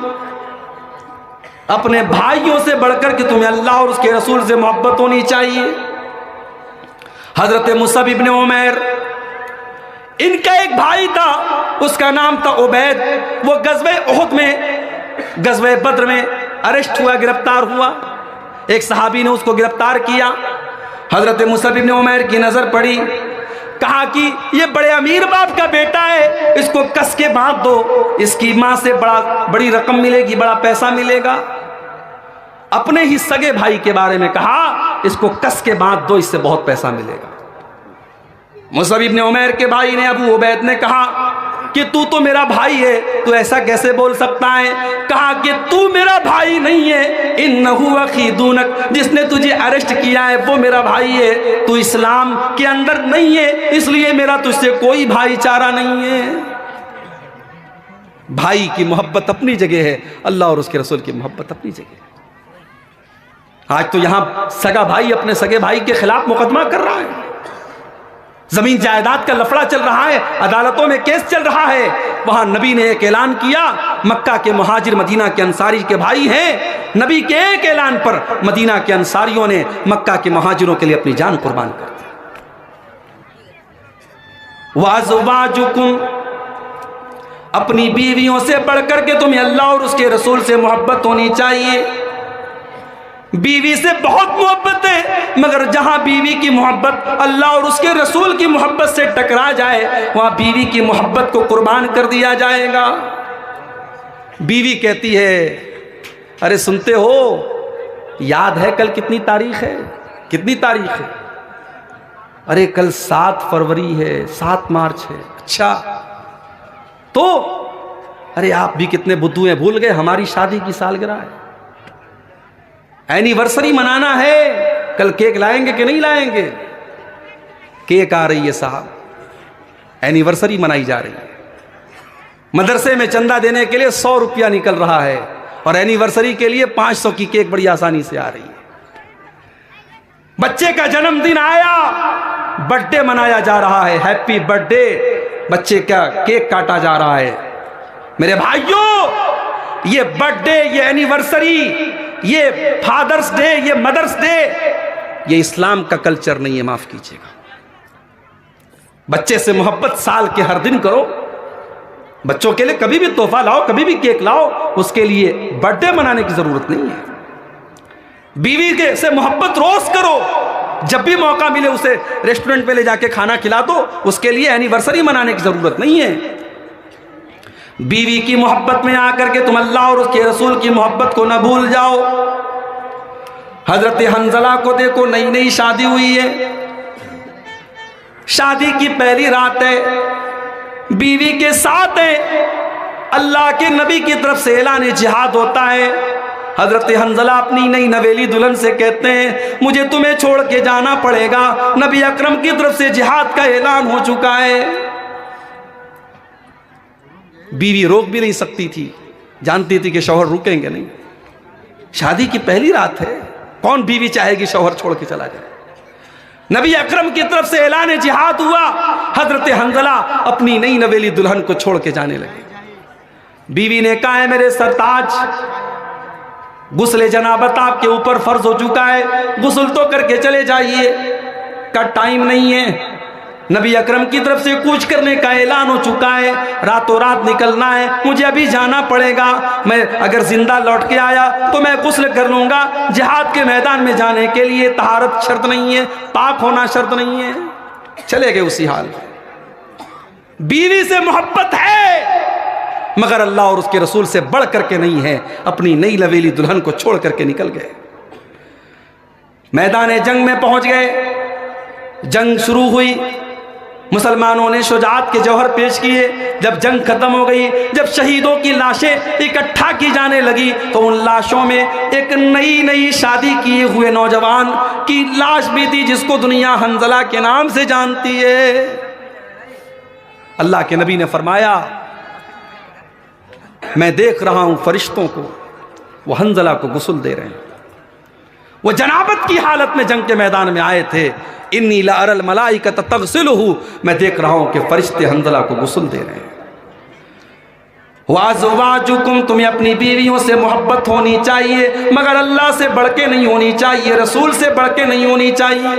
अपने भाइयों से बढ़कर के तुम्हें अल्लाह और उसके रसूल से मोहब्बत होनी चाहिए। हजरत मुसअब इब्न उमैर, इनका एक भाई था, उसका नाम था उबैद। वो गज़वे उहुद में, गज़वे बद्र में अरेस्ट हुआ, गिरफ्तार हुआ। एक सहाबी ने उसको गिरफ्तार किया। हजरत मुसअब इब्न उमैर की नजर पड़ी। कहा कि ये बड़े अमीर बाप का बेटा है, इसको कस के बांध दो, इसकी मां से बड़ी रकम मिलेगी, बड़ा पैसा मिलेगा। अपने ही सगे भाई के बारे में कहा, इसको कस के बांध दो, इससे बहुत पैसा मिलेगा। मुसअब इब्न उमैर के भाई ने, अबू उबैद ने कहा कि तू तो मेरा भाई है, तू ऐसा कैसे बोल सकता है? कहा कि तू मेरा भाई नहीं है, इन्नहु अखी दूनक, जिसने तुझे अरेस्ट किया है वो मेरा भाई है। तू इस्लाम के अंदर नहीं है, इसलिए मेरा तुझसे कोई भाईचारा नहीं है। भाई की मोहब्बत अपनी जगह है, अल्लाह और उसके रसूल की मोहब्बत अपनी जगह है। आज तो यहां सगा भाई अपने सगे भाई के खिलाफ मुकदमा कर रहा है, जमीन जायदाद का लफड़ा चल रहा है, अदालतों में केस चल रहा है। वहां नबी ने एक ऐलान किया, मक्का के मुहाजिर मदीना के अंसारी के भाई हैं। नबी के एक ऐलान पर मदीना के अंसारियों ने मक्का के मुहाजिरों के लिए अपनी जान कुर्बान कर दी। वाज़वाजुकुम, अपनी बीवियों से बढ़कर के तुम्हें अल्लाह और उसके रसूल से मोहब्बत होनी चाहिए। बीवी से बहुत मोहब्बत है, मगर जहां बीवी की मोहब्बत अल्लाह और उसके रसूल की मोहब्बत से टकरा जाए, वहां बीवी की मोहब्बत को कुर्बान कर दिया जाएगा। बीवी कहती है, अरे सुनते हो, याद है कल कितनी तारीख है? कितनी तारीख है? अरे कल 7 फरवरी है, 7 मार्च है। अच्छा, तो अरे आप भी कितने बुद्धू हैं, भूल गए हमारी शादी की सालगिरह है, एनिवर्सरी मनाना है, कल केक लाएंगे कि नहीं लाएंगे? केक आ रही है साहब, एनिवर्सरी मनाई जा रही है। मदरसे में चंदा देने के लिए 100 रुपया निकल रहा है और एनिवर्सरी के लिए 500 की केक बड़ी आसानी से आ रही है। बच्चे का जन्मदिन आया, बर्थडे मनाया जा रहा है, हैप्पी बर्थडे, बच्चे का केक काटा जा रहा है। मेरे भाइयों, ये बर्थडे, ये एनिवर्सरी, ये फादर्स डे, ये मदर्स डे, ये इस्लाम का कल्चर नहीं है, माफ कीजिएगा। बच्चे से मोहब्बत साल के हर दिन करो, बच्चों के लिए कभी भी तोहफा लाओ, कभी भी केक लाओ, उसके लिए बर्थडे मनाने की जरूरत नहीं है। बीवी के से मोहब्बत रोज करो, जब भी मौका मिले उसे रेस्टोरेंट में ले जाके खाना खिला दो, उसके लिए एनिवर्सरी मनाने की जरूरत नहीं है। बीवी की मोहब्बत में आकर के तुम अल्लाह और उसके रसूल की मोहब्बत को न भूल जाओ। हजरत हंजला को देखो, नई नई शादी हुई है, शादी की पहली रात है, बीवी के साथ है, अल्लाह के नबी की तरफ से ऐलान जिहाद होता है। हजरत हंजला अपनी नई नवेली दुल्हन से कहते हैं, मुझे तुम्हें छोड़ के जाना पड़ेगा, नबी अकरम की तरफ से जिहाद का ऐलान हो चुका है। बीवी रोक भी नहीं सकती थी, जानती थी कि शौहर रुकेंगे नहीं, शादी की पहली रात है, कौन बीवी चाहेगी शौहर छोड़ के चला जाए। नबी अकरम की तरफ से ऐलान जिहाद हुआ, हजरत हंजला अपनी नई नवेली दुल्हन को छोड़ के जाने लगे। बीवी ने कहा है, मेरे सरताज, गुस्ल जनाबत आपके ऊपर फर्ज हो चुका है, गुस्ल तो करके चले जाइए, का टाइम नहीं है। नबी अकरम की तरफ से कूच करने का ऐलान हो चुका है, रातों रात निकलना है, मुझे अभी जाना पड़ेगा। मैं अगर जिंदा लौट के आया तो मैं गुस्ल कर लूंगा। जिहाद के मैदान में जाने के लिए तहारत शर्त नहीं है, पाक होना शर्त नहीं है। चले गए उसी हाल। बीवी से मोहब्बत है, मगर अल्लाह और उसके रसूल से बढ़ करके नहीं है। अपनी नई नवेली दुल्हन को छोड़ करके निकल गए, मैदान जंग में पहुंच गए। जंग शुरू हुई, मुसलमानों ने शुजाअत के जौहर पेश किए। जब जंग खत्म हो गई, जब शहीदों की लाशें इकट्ठा की जाने लगी, तो उन लाशों में एक नई नई शादी किए हुए नौजवान की लाश भी थी, जिसको दुनिया हंजला के नाम से जानती है। अल्लाह के नबी ने फरमाया, मैं देख रहा हूं फरिश्तों को, वो हंजला को गुस्ल दे रहे हैं। वो जनाबत की हालत में जंग के मैदान में आए थे। इन्नी ला अरल मलाइकत तग़सिलुहु, मैं देख रहा हूं कि फरिश्ते हंजला को गुस्ल दे रहे हैं। वाज़वाजुकुम, तुम्हें अपनी बीवियों से मोहब्बत होनी चाहिए, मगर अल्लाह से बढ़ के नहीं होनी चाहिए, रसूल से बढ़ के नहीं होनी चाहिए।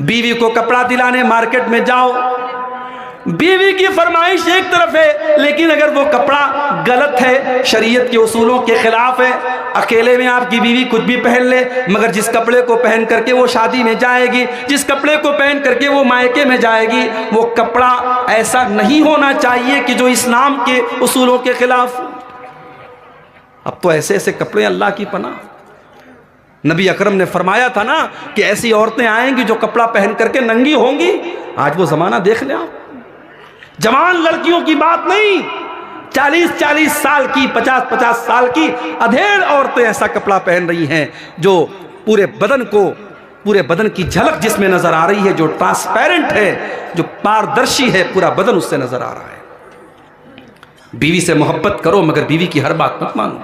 बीवी को कपड़ा दिलाने मार्केट में जाओ, बीवी की फरमाइश एक तरफ है, लेकिन अगर वो कपड़ा गलत है, शरीयत के उसूलों के खिलाफ है, अकेले में आपकी बीवी कुछ भी पहन ले, मगर जिस कपड़े को पहन करके वो शादी में जाएगी, जिस कपड़े को पहन करके वो मायके में जाएगी, वो कपड़ा ऐसा नहीं होना चाहिए कि जो इस्लाम के उसूलों के खिलाफ। अब तो ऐसे ऐसे कपड़े अल्लाह की पनाह। नबी अकरम ने फरमाया था ना कि ऐसी औरतें आएंगी जो कपड़ा पहन करके नंगी होंगी। आज वो जमाना देख लें आप, जवान लड़कियों की बात नहीं, 40-40 साल की, 50-50 साल की अधेड़ औरतें ऐसा कपड़ा पहन रही हैं जो पूरे बदन की झलक जिसमें नजर आ रही है, जो ट्रांसपेरेंट है, जो पारदर्शी है, पूरा बदन उससे नजर आ रहा है। बीवी से मोहब्बत करो, मगर बीवी की हर बात मत मानो।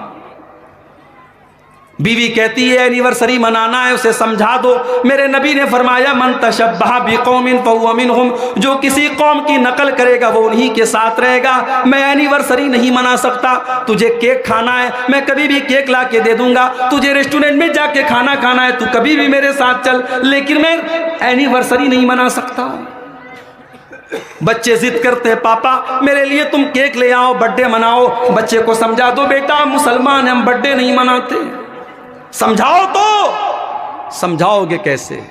बीवी कहती है एनिवर्सरी मनाना है, उसे समझा दो। मेरे नबी ने फरमाया मन तशब्बह बिकौमिन फहुव मिनहुम, जो किसी कौम की नकल करेगा वो उन्हीं के साथ रहेगा। मैं एनिवर्सरी नहीं मना सकता, तुझे केक खाना है मैं कभी भी केक ला के दे दूंगा, तुझे रेस्टोरेंट में जाके खाना खाना है तू कभी भी मेरे साथ चल, लेकिन मैं एनिवर्सरी नहीं मना सकता। बच्चे जिद करते हैं पापा मेरे लिए तुम केक ले आओ, बर्थडे मनाओ। बच्चे को समझा दो बेटा मुसलमान हम बर्थडे नहीं मनाते। समझाओ तो समझाओगे कैसे?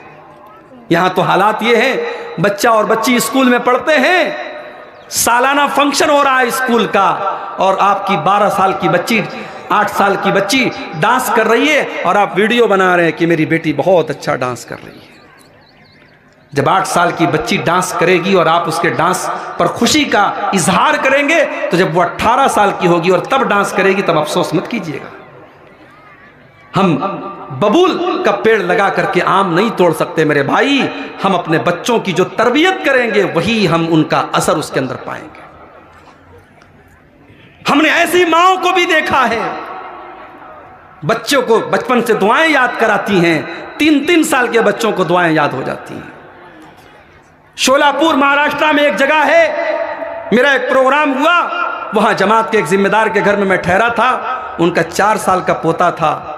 यहां तो हालात ये है, बच्चा और बच्ची स्कूल में पढ़ते हैं, सालाना फंक्शन हो रहा है स्कूल का, और आपकी 12 साल की बच्ची 8 साल की बच्ची डांस कर रही है और आप वीडियो बना रहे हैं कि मेरी बेटी बहुत अच्छा डांस कर रही है। जब 8 साल की बच्ची डांस करेगी और आप उसके डांस पर खुशी का इजहार करेंगे, तो जब वो 18 साल की होगी और तब डांस करेगी तब अफसोस मत कीजिएगा। हम बबूल का पेड़ लगा करके आम नहीं तोड़ सकते मेरे भाई। हम अपने बच्चों की जो तरबियत करेंगे वही हम उनका असर उसके अंदर पाएंगे। हमने ऐसी माओं को भी देखा है, बच्चों को बचपन से दुआएं याद कराती हैं, 3-3 साल के बच्चों को दुआएं याद हो जाती हैं। शोलापुर महाराष्ट्र में एक जगह है, मेरा एक प्रोग्राम हुआ, वहां जमात के एक जिम्मेदार के घर में मैं ठहरा था। उनका 4 साल का पोता था।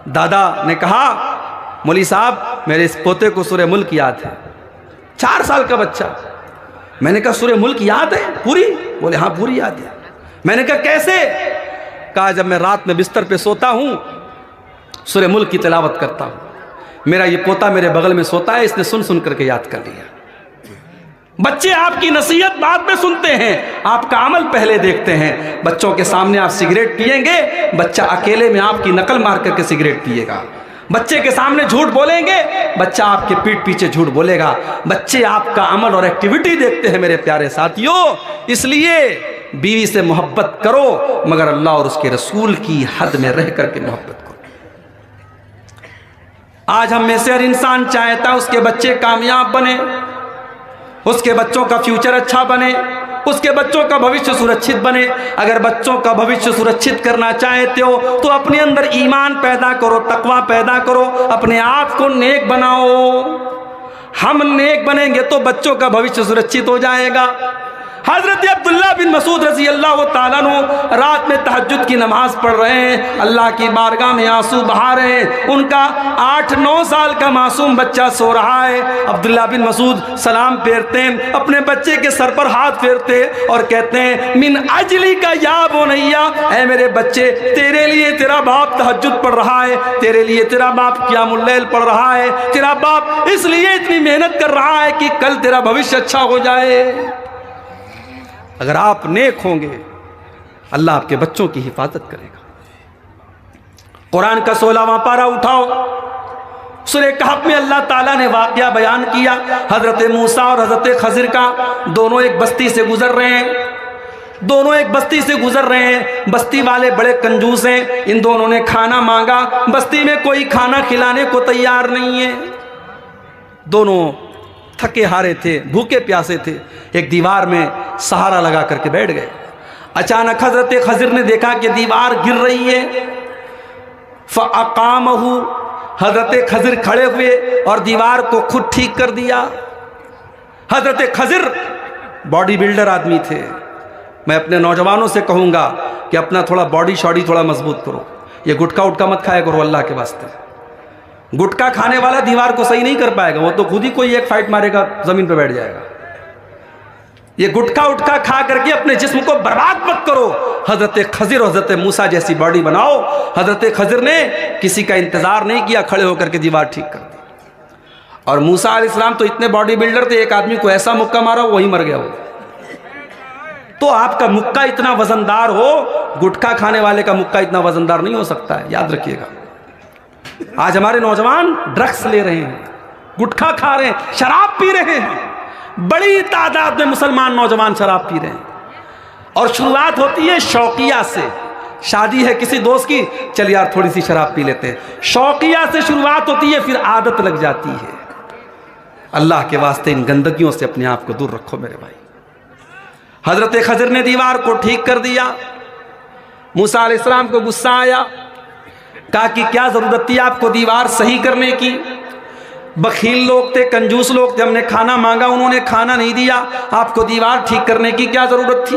दादा ने कहा मौली साहब मेरे इस पोते को सूरह मुल्क याद है। 4 साल का बच्चा। मैंने कहा सूरह मुल्क याद है पूरी? बोले हाँ पूरी याद है। मैंने कहा कैसे? कहा जब मैं रात में बिस्तर पे सोता हूं सूरह मुल्क की तिलावत करता हूं, मेरा ये पोता मेरे बगल में सोता है, इसने सुन सुन करके याद कर लिया। बच्चे आपकी नसीहत बाद में सुनते हैं, आपका अमल पहले देखते हैं। बच्चों के सामने आप सिगरेट पिएंगे, बच्चा अकेले में आपकी नकल मार करके सिगरेट पिएगा। बच्चे के सामने झूठ बोलेंगे, बच्चा आपके पीठ पीछे झूठ बोलेगा। बच्चे आपका अमल और एक्टिविटी देखते हैं मेरे प्यारे साथियों। इसलिए बीवी से मोहब्बत करो, मगर अल्लाह और उसके रसूल की हद में रह करके मोहब्बत करो। आज हम में से हर इंसान चाहता है उसके बच्चे कामयाब बने, उसके बच्चों का फ्यूचर अच्छा बने, उसके बच्चों का भविष्य सुरक्षित बने। अगर बच्चों का भविष्य सुरक्षित करना चाहते हो तो अपने अंदर ईमान पैदा करो, तकवा पैदा करो, अपने आप को नेक बनाओ। हम नेक बनेंगे तो बच्चों का भविष्य सुरक्षित हो जाएगा। हजरत अब्दुल्ला बिन मसूद रज़ी अल्लाह तआला अन्हु रात में तहज्जुद की नमाज पढ़ रहे हैं, अल्लाह की बारगाह में आंसू बहा रहे हैं। उनका 8-9 साल का मासूम बच्चा सो रहा है। अब्दुल्ला बिन मसूद सलाम फेरते हैं, अपने बच्चे के सर पर हाथ फेरते और कहते हैं मिन अजली का या बुनैया, ऐ मेरे बच्चे तेरे लिए तेरा बाप तहज्जुद पढ़ रहा है, तेरे लिए तेरा बाप क़ियामुल लैल पढ़ रहा है, तेरा बाप इसलिए इतनी मेहनत कर रहा है कि कल तेरा भविष्य अच्छा हो जाए। अगर आप नेक होंगे अल्लाह आपके बच्चों की हिफाजत करेगा। कुरान का 16वां पारा उठाओ, सूरह कहफ में अल्लाह ताला ने वाक़या बयान किया। हजरत मूसा और हजरत खजिर का, दोनों एक बस्ती से गुजर रहे हैं, दोनों एक बस्ती से गुजर रहे हैं। बस्ती वाले बड़े कंजूस हैं, इन दोनों ने खाना मांगा, बस्ती में कोई खाना खिलाने को तैयार नहीं है। दोनों थके हारे थे, भूखे प्यासे थे, एक दीवार में सहारा लगा करके बैठ गए। अचानक हजरत खजिर ने देखा कि दीवार गिर रही है। फ़अक़ामहु, हजरत खजिर खड़े हुए और दीवार को खुद ठीक कर दिया। हजरत खजिर बॉडी बिल्डर आदमी थे। मैं अपने नौजवानों से कहूँगा कि अपना थोड़ा बॉडी शॉडी थोड़ा मजबूत करो, ये गुटखा उटका मत खाया करो अल्लाह के वास्ते। गुटखा खाने वाला दीवार को सही नहीं कर पाएगा, वो तो खुद ही कोई एक फाइट मारेगा जमीन पर बैठ जाएगा। ये गुटखा उटखा खा करके अपने जिस्म को बर्बाद मत करो। हजरत खजिर हजरत मूसा जैसी बॉडी बनाओ। हजरत खजिर ने किसी का इंतजार नहीं किया, खड़े होकर के दीवार ठीक कर दी। और मूसा अलैहिस्सलाम तो इतने बॉडी बिल्डर थे, एक आदमी को ऐसा मुक्का मारा वही मर गया हो। तो आपका मुक्का इतना वजनदार हो, गुटखा खाने वाले का मुक्का इतना वजनदार नहीं हो सकता है, याद रखिएगा। आज हमारे नौजवान ड्रग्स ले रहे हैं, गुटखा खा रहे हैं, शराब पी रहे हैं। बड़ी तादाद में मुसलमान नौजवान शराब पी रहे हैं। और शुरुआत होती है शौकिया से। शादी है किसी दोस्त की, चल यार थोड़ी सी शराब पी लेते हैं। शौकिया से शुरुआत होती है, फिर आदत लग जाती है। अल्लाह के वास्ते इन गंदगियों से अपने आप को दूर रखो मेरे भाई। हजरत खजिर ने दीवार को ठीक कर दिया। मूसा अलैहिस्सलाम को गुस्सा आया, कहा कि क्या जरूरत थी आपको दीवार सही करने की? बखील लोग थे, कंजूस लोग थे, हमने खाना मांगा उन्होंने खाना नहीं दिया, आपको दीवार ठीक करने की क्या जरूरत थी?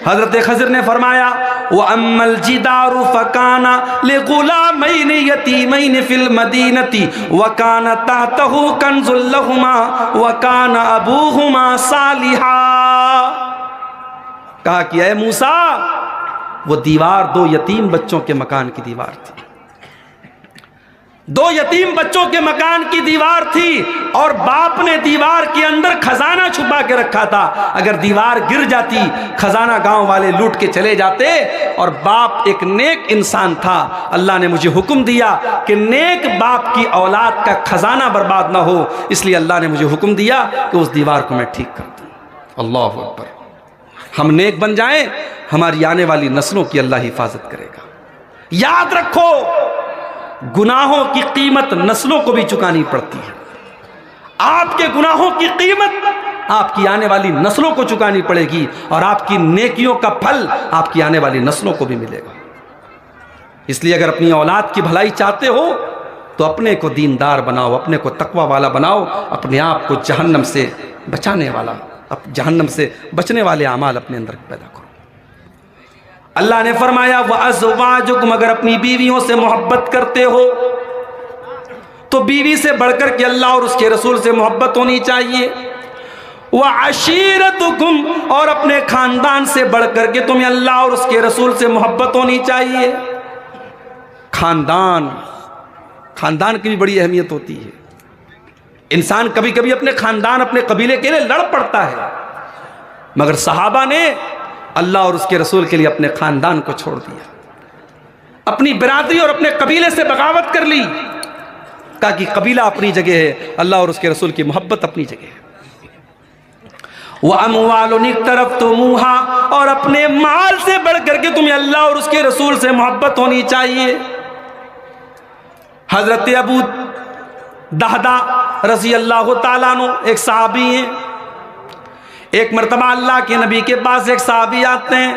हजरत खज़र ने फरमाया व अम्मल जिदारु फकाना लिगुलामैन यतीमैन फिल मदीनती व काना तहतहु कंजुल लहुमा व काना अबूहुमा सालिहा। कहा कि ऐ मूसा, वो दीवार दो यतीम बच्चों के मकान की दीवार थी, दो यतीम बच्चों के मकान की दीवार थी और बाप ने दीवार के अंदर खजाना छुपा के रखा था। अगर दीवार गिर जाती, खजाना गांव वाले लूट के चले जाते। और बाप एक नेक इंसान था। अल्लाह ने मुझे हुक्म दिया कि नेक बाप की औलाद का खजाना बर्बाद ना हो, इसलिए अल्लाह ने मुझे हुक्म दिया कि उस दीवार को मैं ठीक कर दूं। अल्लाह अकबर। हम नेक बन जाएं, हमारी आने वाली नस्लों की अल्लाह हिफाजत करेगा। याद रखो, गुनाहों की कीमत नस्लों को भी चुकानी पड़ती है। आपके गुनाहों की कीमत आपकी आने वाली नस्लों को चुकानी पड़ेगी और आपकी नेकियों का फल आपकी आने वाली नस्लों को भी मिलेगा। इसलिए अगर अपनी औलाद की भलाई चाहते हो तो अपने को दीनदार बनाओ, अपने को तकवा वाला बनाओ, अपने आप को जहन्नम से बचाने वाला, जहन्नम से बचने वाले अमाल अपने अंदर पैदा करो। अल्लाह ने फरमाया व अज़वाजुकुम, अगर अपनी बीवियों से मोहब्बत करते हो तो बीवी से बढ़कर के अल्लाह और उसके रसूल से मोहब्बत होनी चाहिए। व अशीरतुकुम, और अपने खानदान से बढ़कर के तुम्हें अल्लाह और उसके रसूल से मोहब्बत होनी चाहिए। खानदान की भी बड़ी अहमियत होती है। इंसान कभी कभी अपने खानदान, अपने कबीले के लिए लड़ पड़ता है, मगर सहाबा ने अल्लाह और उसके रसूल के लिए अपने खानदान को छोड़ दिया, अपनी बिरादरी और अपने कबीले से बगावत कर ली। कहा कि कबीला अपनी जगह है, अल्लाह और उसके रसूल की मोहब्बत अपनी जगह है। वह अमवालुन इक्तरफ्तुमूहा, और अपने माल से बढ़कर के तुम्हें अल्लाह और उसके रसूल से मोहब्बत होनी चाहिए। हजरत अबू दहदा रज़ी अल्लाह ताला अन्हु एक सहाबी हैं। एक मरतबा अल्लाह के नबी के पास एक सहाबी आते हैं,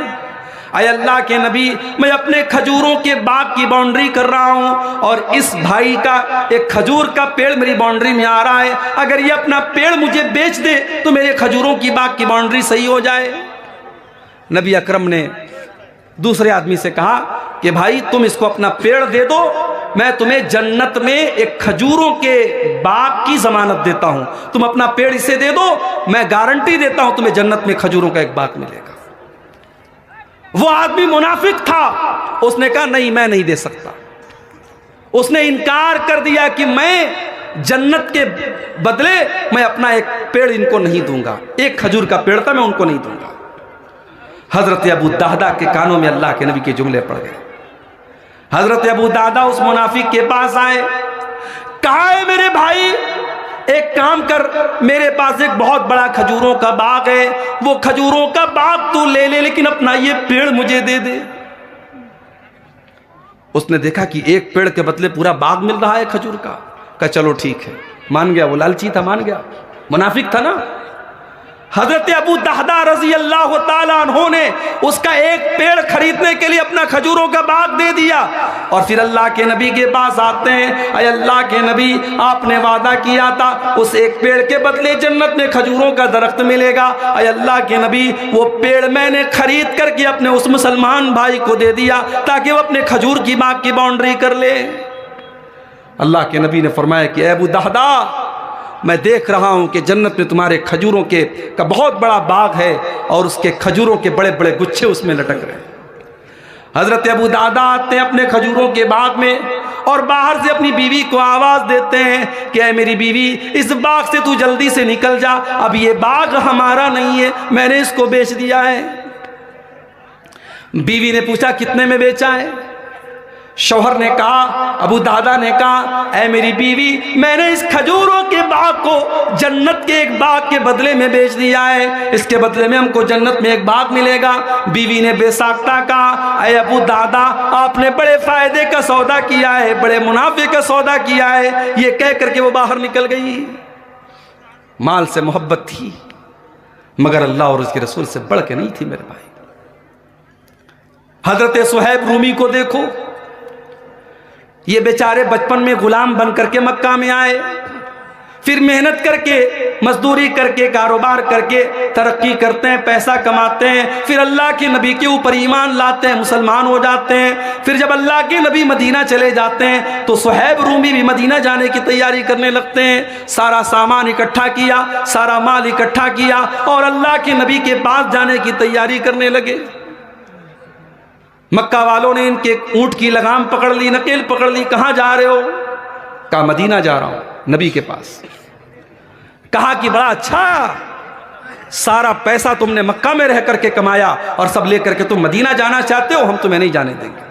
अय अल्लाह के नबी, मैं अपने खजूरों के बाग की बाउंड्री कर रहा हूँ और इस भाई का एक खजूर का पेड़ मेरी बाउंड्री में आ रहा है, अगर ये अपना पेड़ मुझे बेच दे तो मेरे खजूरों की बाग की बाउंड्री सही हो जाए। नबी अकरम ने दूसरे आदमी से कहा कि भाई तुम इसको अपना पेड़ दे दो, मैं तुम्हें जन्नत में एक खजूरों के बाग की जमानत देता हूं, तुम अपना पेड़ इसे दे दो, मैं गारंटी देता हूं तुम्हें जन्नत में खजूरों का एक बाग मिलेगा। वो आदमी मुनाफिक था, उसने कहा नहीं, मैं नहीं दे सकता। उसने इनकार कर दिया कि मैं जन्नत के बदले मैं अपना एक पेड़ इनको नहीं दूंगा, एक खजूर का पेड़ था मैं उनको नहीं दूंगा। हजरत अबू दहदा के कानों में अल्लाह के नबी के जुमले पड़ गए। हजरत अबू दहदा उस मुनाफिक के पास आए, कहा है मेरे भाई एक काम कर, मेरे पास एक बहुत बड़ा खजूरों का बाग है, वो खजूरों का बाग तू ले ले, लेकिन अपना ये पेड़ मुझे दे दे। उसने देखा कि एक पेड़ के बदले पूरा बाग मिल रहा है खजूर का, कहा चलो ठीक है, मान गया। वो लालची था, मान गया, मुनाफिक था ना। हजरत अबू दहदा रजी अल्लाह ताला अन्हु ने उसका एक पेड़ खरीदने के लिए अपना खजूरों का बाग दे दिया और फिर अल्लाह के नबी के पास आते हैं, अय अल्लाह के नबी, आपने वादा किया था उस एक पेड़ के बदले जन्नत में खजूरों का दरख्त मिलेगा। अय अल्लाह के नबी, वो पेड़ मैंने खरीद करके अपने उस मुसलमान भाई को दे दिया ताकि वो अपने खजूर की बाग की बाउंड्री कर ले। अल्लाह के नबी ने फरमाया कि अबू दहदा, मैं देख रहा हूं कि जन्नत में तुम्हारे खजूरों के का बहुत बड़ा बाग है और उसके खजूरों के बड़े बड़े गुच्छे उसमें लटक रहे हैं। हजरत अबू दादा आते हैं अपने खजूरों के बाग में और बाहर से अपनी बीवी को आवाज देते हैं कि ऐ मेरी बीवी, इस बाग से तू जल्दी से निकल जा, अब ये बाग हमारा नहीं है, मैंने इसको बेच दिया है। बीवी ने पूछा कितने में बेचा है? शौहर ने कहा, अबू दादा ने कहा, ऐ मेरी बीवी, मैंने इस खजूरों के बाग को जन्नत के एक बाग के बदले में बेच दिया है, इसके बदले में हमको जन्नत में एक बाग मिलेगा। बीवी ने बेसाख्ता कहा, ऐ अबू दादा, आपने बड़े फायदे का सौदा किया है, बड़े मुनाफे का सौदा किया है। ये कह करके वो बाहर निकल गई। माल से मोहब्बत थी मगर अल्लाह और उसके रसूल से बढ़ के नहीं थी मेरे भाई। हजरत सुहैब रूमी को देखो, ये बेचारे बचपन में गुलाम बन करके मक्का में आए, फिर मेहनत करके, मजदूरी करके, कारोबार करके तरक्की करते हैं, पैसा कमाते हैं, फिर अल्लाह के नबी के ऊपर ईमान लाते हैं, मुसलमान हो जाते हैं। फिर जब अल्लाह के नबी मदीना चले जाते हैं तो सुहैब रूमी भी मदीना जाने की तैयारी करने लगते हैं। सारा सामान इकट्ठा किया, सारा माल इकट्ठा किया और अल्लाह के नबी के पास जाने की तैयारी करने लगे। मक्का वालों ने इनके ऊंट की लगाम पकड़ ली, नकेल पकड़ ली। कहां जा रहे हो? कहा मदीना जा रहा हूं नबी के पास। कहा कि बड़ा अच्छा, सारा पैसा तुमने मक्का में रह करके कमाया और सब लेकर के तुम मदीना जाना चाहते हो, हम तुम्हें नहीं जाने देंगे।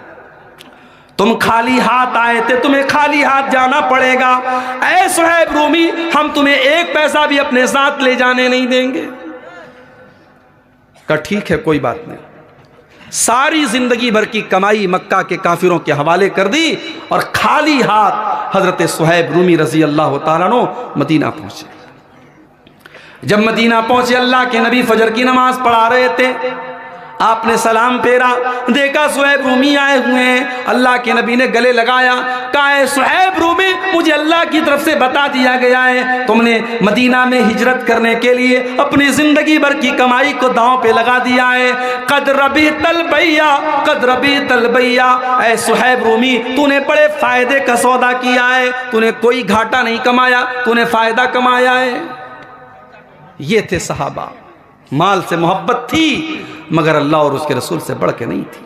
तुम खाली हाथ आए थे, तुम्हें खाली हाथ जाना पड़ेगा। ऐ सुहैब रूमी, हम तुम्हें एक पैसा भी अपने साथ ले जाने नहीं देंगे। कहा ठीक है, कोई बात नहीं। सारी जिंदगी भर की कमाई मक्का के काफिरों के हवाले कर दी और खाली हाथ हजरत सुहैब रूमी रजी अल्लाह तआला अन्हु मदीना पहुंचे। जब मदीना पहुंचे, अल्लाह के नबी फजर की नमाज पढ़ा रहे थे। आपने सलाम फेरा, देखा सुहैब रूमी आए हुए हैं। अल्लाह के नबी ने गले लगाया, कहा सुहैब रूमी, मुझे अल्लाह की तरफ से बता दिया गया है तुमने मदीना में हिजरत करने के लिए अपनी जिंदगी भर की कमाई को दांव पे लगा दिया है। कद रबी तलबैया, कद रबी तलबैया। ऐ सुहैब रूमी, तूने बड़े फायदे का सौदा किया है, तूने कोई घाटा नहीं कमाया, तूने फायदा कमाया है। ये थे सहाबा, माल से मोहब्बत थी मगर अल्लाह और उसके रसूल से बढ़ के नहीं थी।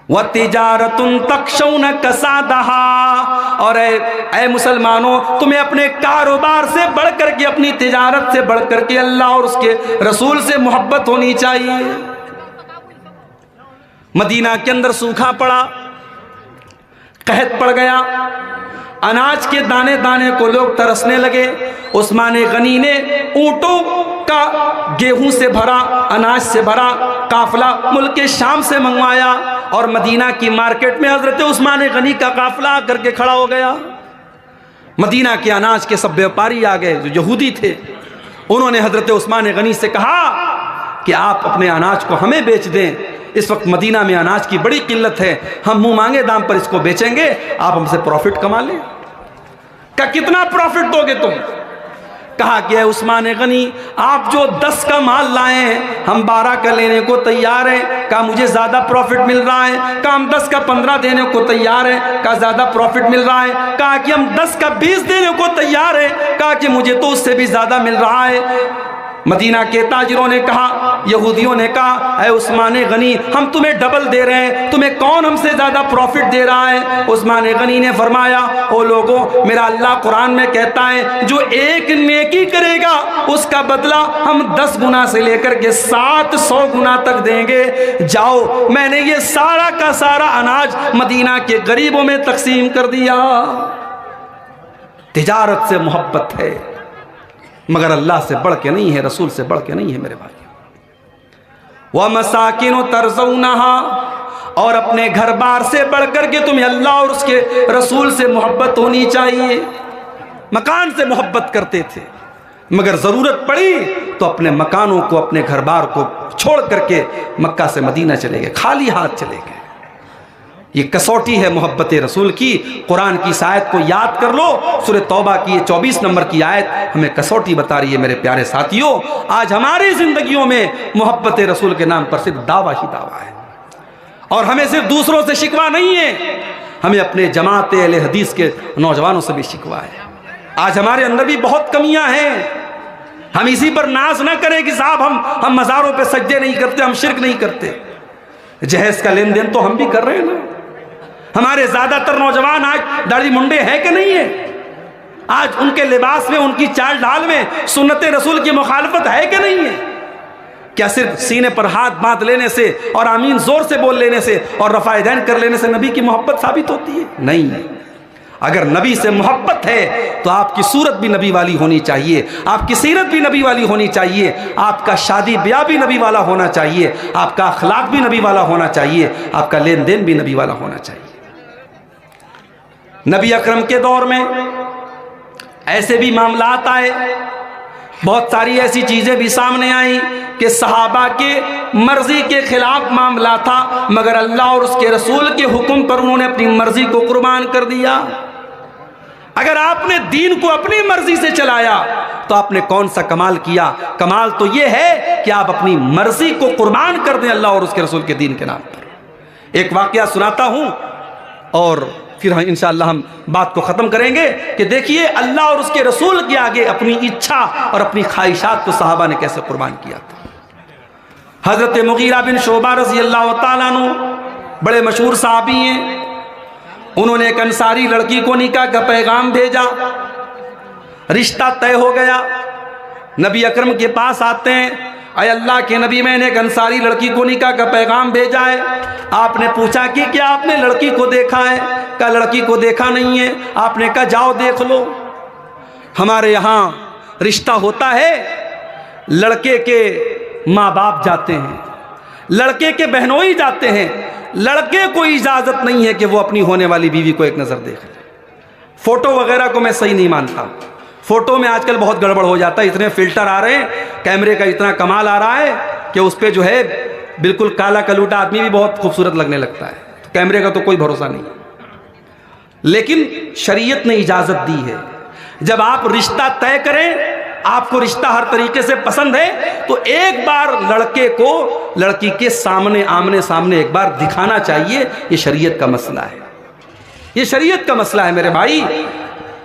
वतिजारतुन तखशौन कसादहा, और ऐ मुसलमानों, तुम्हें अपने कारोबार से बढ़ करके, अपनी तिजारत से बढ़ करके अल्लाह और उसके रसूल से मोहब्बत होनी चाहिए। मदीना के अंदर सूखा पड़ा, कहत पड़ गया, अनाज के दाने दाने को लोग तरसने लगे। उस्मान गनी ने ऊंटों का गेहूं से भरा, अनाज से भरा काफिला मुल्क के शाम से मंगवाया और मदीना की मार्केट में हजरत उस्मान गनी का काफिला आकर के खड़ा हो गया। मदीना के अनाज के सब व्यापारी आ गए जो यहूदी थे। उन्होंने हजरत उस्मान गनी से कहा कि आप अपने अनाज को हमें बेच दें, इस वक्त मदीना में अनाज की बड़ी किल्लत है, हम मुंह मांगे दाम पर इसको बेचेंगे, आप हमसे प्रॉफिट कमा लें। क्या कितना प्रॉफिट दोगे तुम? कहा कि उस्मान गनी, आप जो 10 का माल लाए हैं हम 12 का लेने को तैयार हैं। कहा मुझे ज़्यादा प्रॉफिट मिल रहा है। कहा हम 10 का 15 देने को तैयार हैं। कहा ज़्यादा प्रॉफिट मिल रहा है। कहा कि हम 10 का 20 देने को तैयार हैं। कहा कि मुझे तो उससे भी ज़्यादा मिल रहा है। मदीना के ताजिरों ने कहा, यहूदियों ने कहा, ऐ उस्मान गनी, हम तुम्हें डबल दे रहे हैं, तुम्हें कौन हमसे ज़्यादा प्रॉफिट दे रहा है? उस्मान गनी ने फरमाया, ओ लोगों, मेरा अल्लाह कुरान में कहता है जो एक नेकी करेगा उसका बदला हम 10 गुना से लेकर के 700 गुना तक देंगे। जाओ, मैंने ये सारा का सारा अनाज मदीना के गरीबों में तकसीम कर दिया। तिजारत से मोहब्बत है मगर अल्लाह से बढ़ के नहीं है, रसूल से बढ़ के नहीं है मेरे भाई। वह मसाकिन तरज़ौनहा, और अपने घर बार से बढ़ करके तुम्हें अल्लाह और उसके रसूल से मोहब्बत होनी चाहिए। मकान से मोहब्बत करते थे मगर ज़रूरत पड़ी तो अपने मकानों को, अपने घर बार को छोड़ करके मक्का से मदीना चले गए, खाली हाथ चले गए। ये कसौटी है मोहब्बत रसूल की। कुरान की इस आयत को याद कर लो, सूरह तौबा की ये 24 नंबर की आयत हमें कसौटी बता रही है मेरे प्यारे साथियों। आज हमारी जिंदगियों में मोहब्बत रसूल के नाम पर सिर्फ दावा ही दावा है और हमें सिर्फ दूसरों से शिकवा नहीं है, हमें अपने जमात अहले हदीस के नौजवानों से भी शिकवा है। आज हमारे अंदर भी बहुत कमियां हैं। हम इसी पर नाज ना करें कि साहब हम मज़ारों पे सजदे नहीं करते, हम शिरक नहीं करते। जहेज का लेन देन तो हम भी कर रहे हैं ना। हमारे ज्यादातर नौजवान आज दाढ़ी मुंडे हैं कि नहीं है? आज उनके लिबास में, उनकी चाल ढाल में सुन्नत रसूल की मुखालफत है कि नहीं है? क्या सिर्फ सीने पर हाथ बांध लेने से और आमीन जोर से बोल लेने से और रफ़ाए दैन कर लेने से नबी की मोहब्बत साबित होती है? नहीं। अगर नबी से मोहब्बत है तो आपकी सूरत भी नबी वाली होनी चाहिए, आपकी सीरत भी नबी वाली होनी चाहिए, आपका शादी ब्याह भी नबी वाला होना चाहिए, आपका अखलाक भी नबी वाला होना चाहिए, आपका लेन देन भी नबी वाला होना चाहिए। नबी अकरम के दौर में ऐसे भी मामलात आए, बहुत सारी ऐसी चीज़ें भी सामने आई कि सहाबा के मर्जी के खिलाफ मामला था, मगर अल्लाह और उसके रसूल के हुक्म पर उन्होंने अपनी मर्जी को कुर्बान कर दिया। अगर आपने दीन को अपनी मर्जी से चलाया तो आपने कौन सा कमाल किया? कमाल तो यह है कि आप अपनी मर्जी को कुर्बान कर दें अल्लाह और उसके रसूल के दीन के नाम पर। एक वाकया सुनाता हूं और फिर इंशाअल्लाह हम बात को ख़त्म करेंगे कि देखिए अल्लाह और उसके रसूल के आगे अपनी इच्छा और अपनी ख्वाहिशात को सहाबा ने कैसे कुर्बान किया था। हज़रत मुगीरा बिन शोबा रज़ी अल्लाह तआला अन्हु बड़े मशहूर सहाबी हैं। उन्होंने एक अंसारी लड़की को निकाह का पैगाम भेजा, रिश्ता तय हो गया। नबी अकरम के पास आते हैं, अय अल्लाह के नबी, मैंने एक अंसारी लड़की को निकाह का पैगाम भेजा है। आपने पूछा कि क्या आपने लड़की को देखा है? कहा लड़की को देखा नहीं है। आपने कहा जाओ देख लो। हमारे यहाँ रिश्ता होता है, लड़के के माँ बाप जाते हैं, लड़के के बहनोई जाते हैं, लड़के को इजाजत नहीं है कि वो अपनी होने वाली बीवी को एक नजर देख ले। फोटो वगैरह को मैं सही नहीं मानता। फोटो में आजकल बहुत गड़बड़ हो जाता है, इतने फिल्टर आ रहे हैं, कैमरे का इतना कमाल आ रहा है कि उस पर जो है बिल्कुल काला कलूटा आदमी भी बहुत खूबसूरत लगने लगता है। तो कैमरे का तो कोई भरोसा नहीं। लेकिन शरीयत ने इजाजत दी है, जब आप रिश्ता तय करें, आपको रिश्ता हर तरीके से पसंद है, तो एक बार लड़के को लड़की के सामने आमने सामने एक बार दिखाना चाहिए। ये शरीयत का मसला है, ये शरीयत का मसला है मेरे भाई।